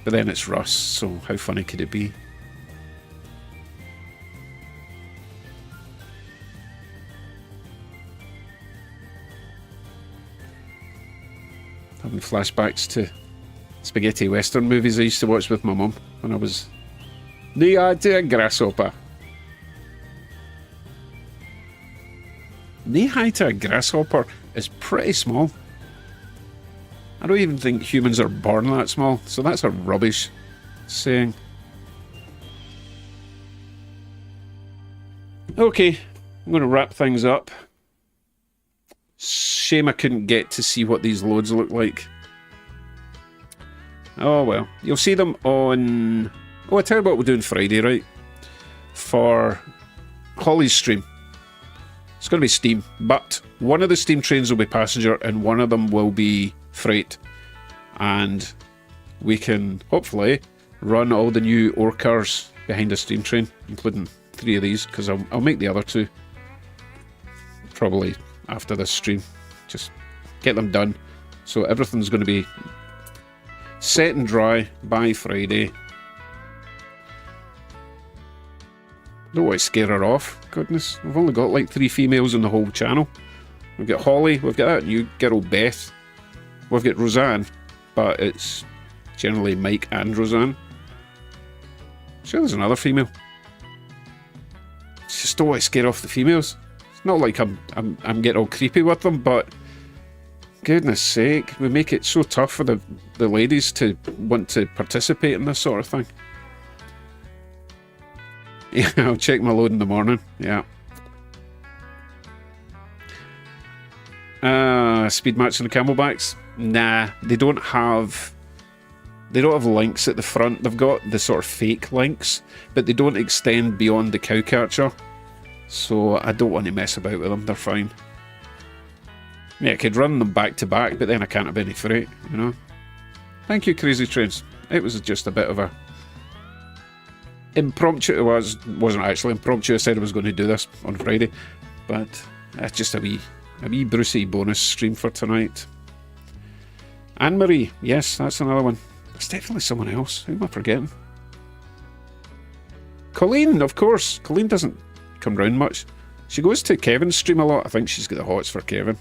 But then it's Russ, so how funny could it be? Having flashbacks to spaghetti western movies I used to watch with my mum when I was knee-high to a grasshopper. Knee-high to a grasshopper is pretty small. I don't even think humans are born that small, so that's a rubbish saying. Okay, I'm going to wrap things up. Shame I couldn't get to see what these loads look like. Oh well, you'll see them on... Oh, I tell you what we're doing Friday, right? for Holly's stream. It's going to be steam, but one of the steam trains will be passenger and one of them will be freight. And we can hopefully run all the new ore cars behind a steam train, including 3 of these, because I'll make the other 2 probably after this stream. Just get them done. So everything's going to be set and dry by Friday. Don't want to scare her off. Goodness, we've only got like 3 females in the whole channel. We've got Holly, we've got that new girl Beth, we've got Roseanne, but it's generally Mike and Roseanne. Sure, there's another female. Just don't want to scare off the females. It's not like I'm getting all creepy with them, but goodness sake, we make it so tough for the ladies to want to participate in this sort of thing. Yeah, I'll check my load in the morning. Yeah. Speed match on the camelbacks? Nah, they don't have links at the front. They've got the sort of fake links, but they don't extend beyond the cowcatcher. So I don't want to mess about with them. They're fine. Yeah, I could run them back to back, but then I can't have any freight, you know. Thank you, Crazy Trains. It was just a bit of a impromptu. It wasn't actually impromptu. I said I was going to do this on Friday, but that's just a wee Brucey bonus stream for tonight. Anne-Marie, yes, that's another one. There's definitely someone else. Who am I forgetting? Colleen, of course. Colleen doesn't come round much. She goes to Kevin's stream a lot. I think she's got the hots for Kevin.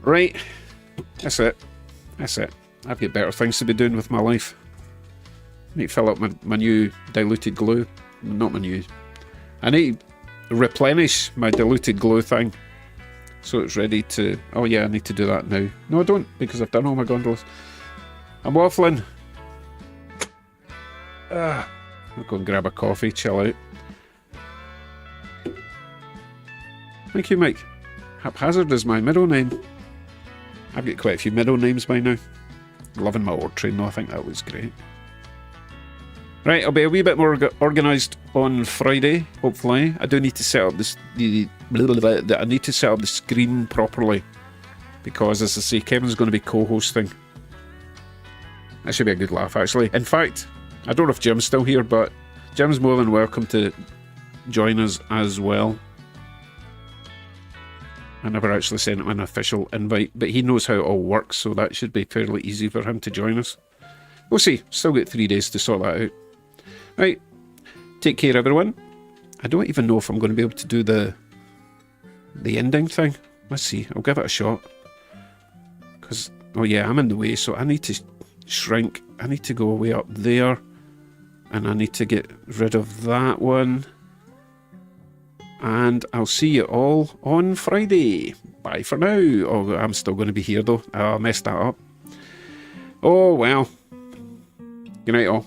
Right, that's it. That's it. I've got better things to be doing with my life. I need to fill up my new diluted glue. Not my new. I need to replenish my diluted glue thing so it's ready to... Oh yeah, I need to do that now. No, I don't, because I've done all my gondolas. I'm waffling. I'll go and grab a coffee, chill out. Thank you, Mike. Haphazard is my middle name. I've got quite a few middle names by now. Loving my ore train though, I think that was great. Right, I'll be a wee bit more organised on Friday, hopefully. I do need to set up I need to set up the screen properly, because as I say, Kevin's going to be co-hosting. That should be a good laugh, actually. In fact, I don't know if Jim's still here, but Jim's more than welcome to join us as well. I never actually sent him an official invite, but he knows how it all works, so that should be fairly easy for him to join us. We'll see. Still got 3 days to sort that out. Right. Take care, everyone. I don't even know if I'm going to be able to do the ending thing. Let's see. I'll give it a shot. Because, oh yeah, I'm in the way, so I need to shrink. I need to go way up there. And I need to get rid of that one. And I'll see you all on Friday. Bye for now. Oh, I'm still going to be here though. I messed that up. Oh well. Good night all.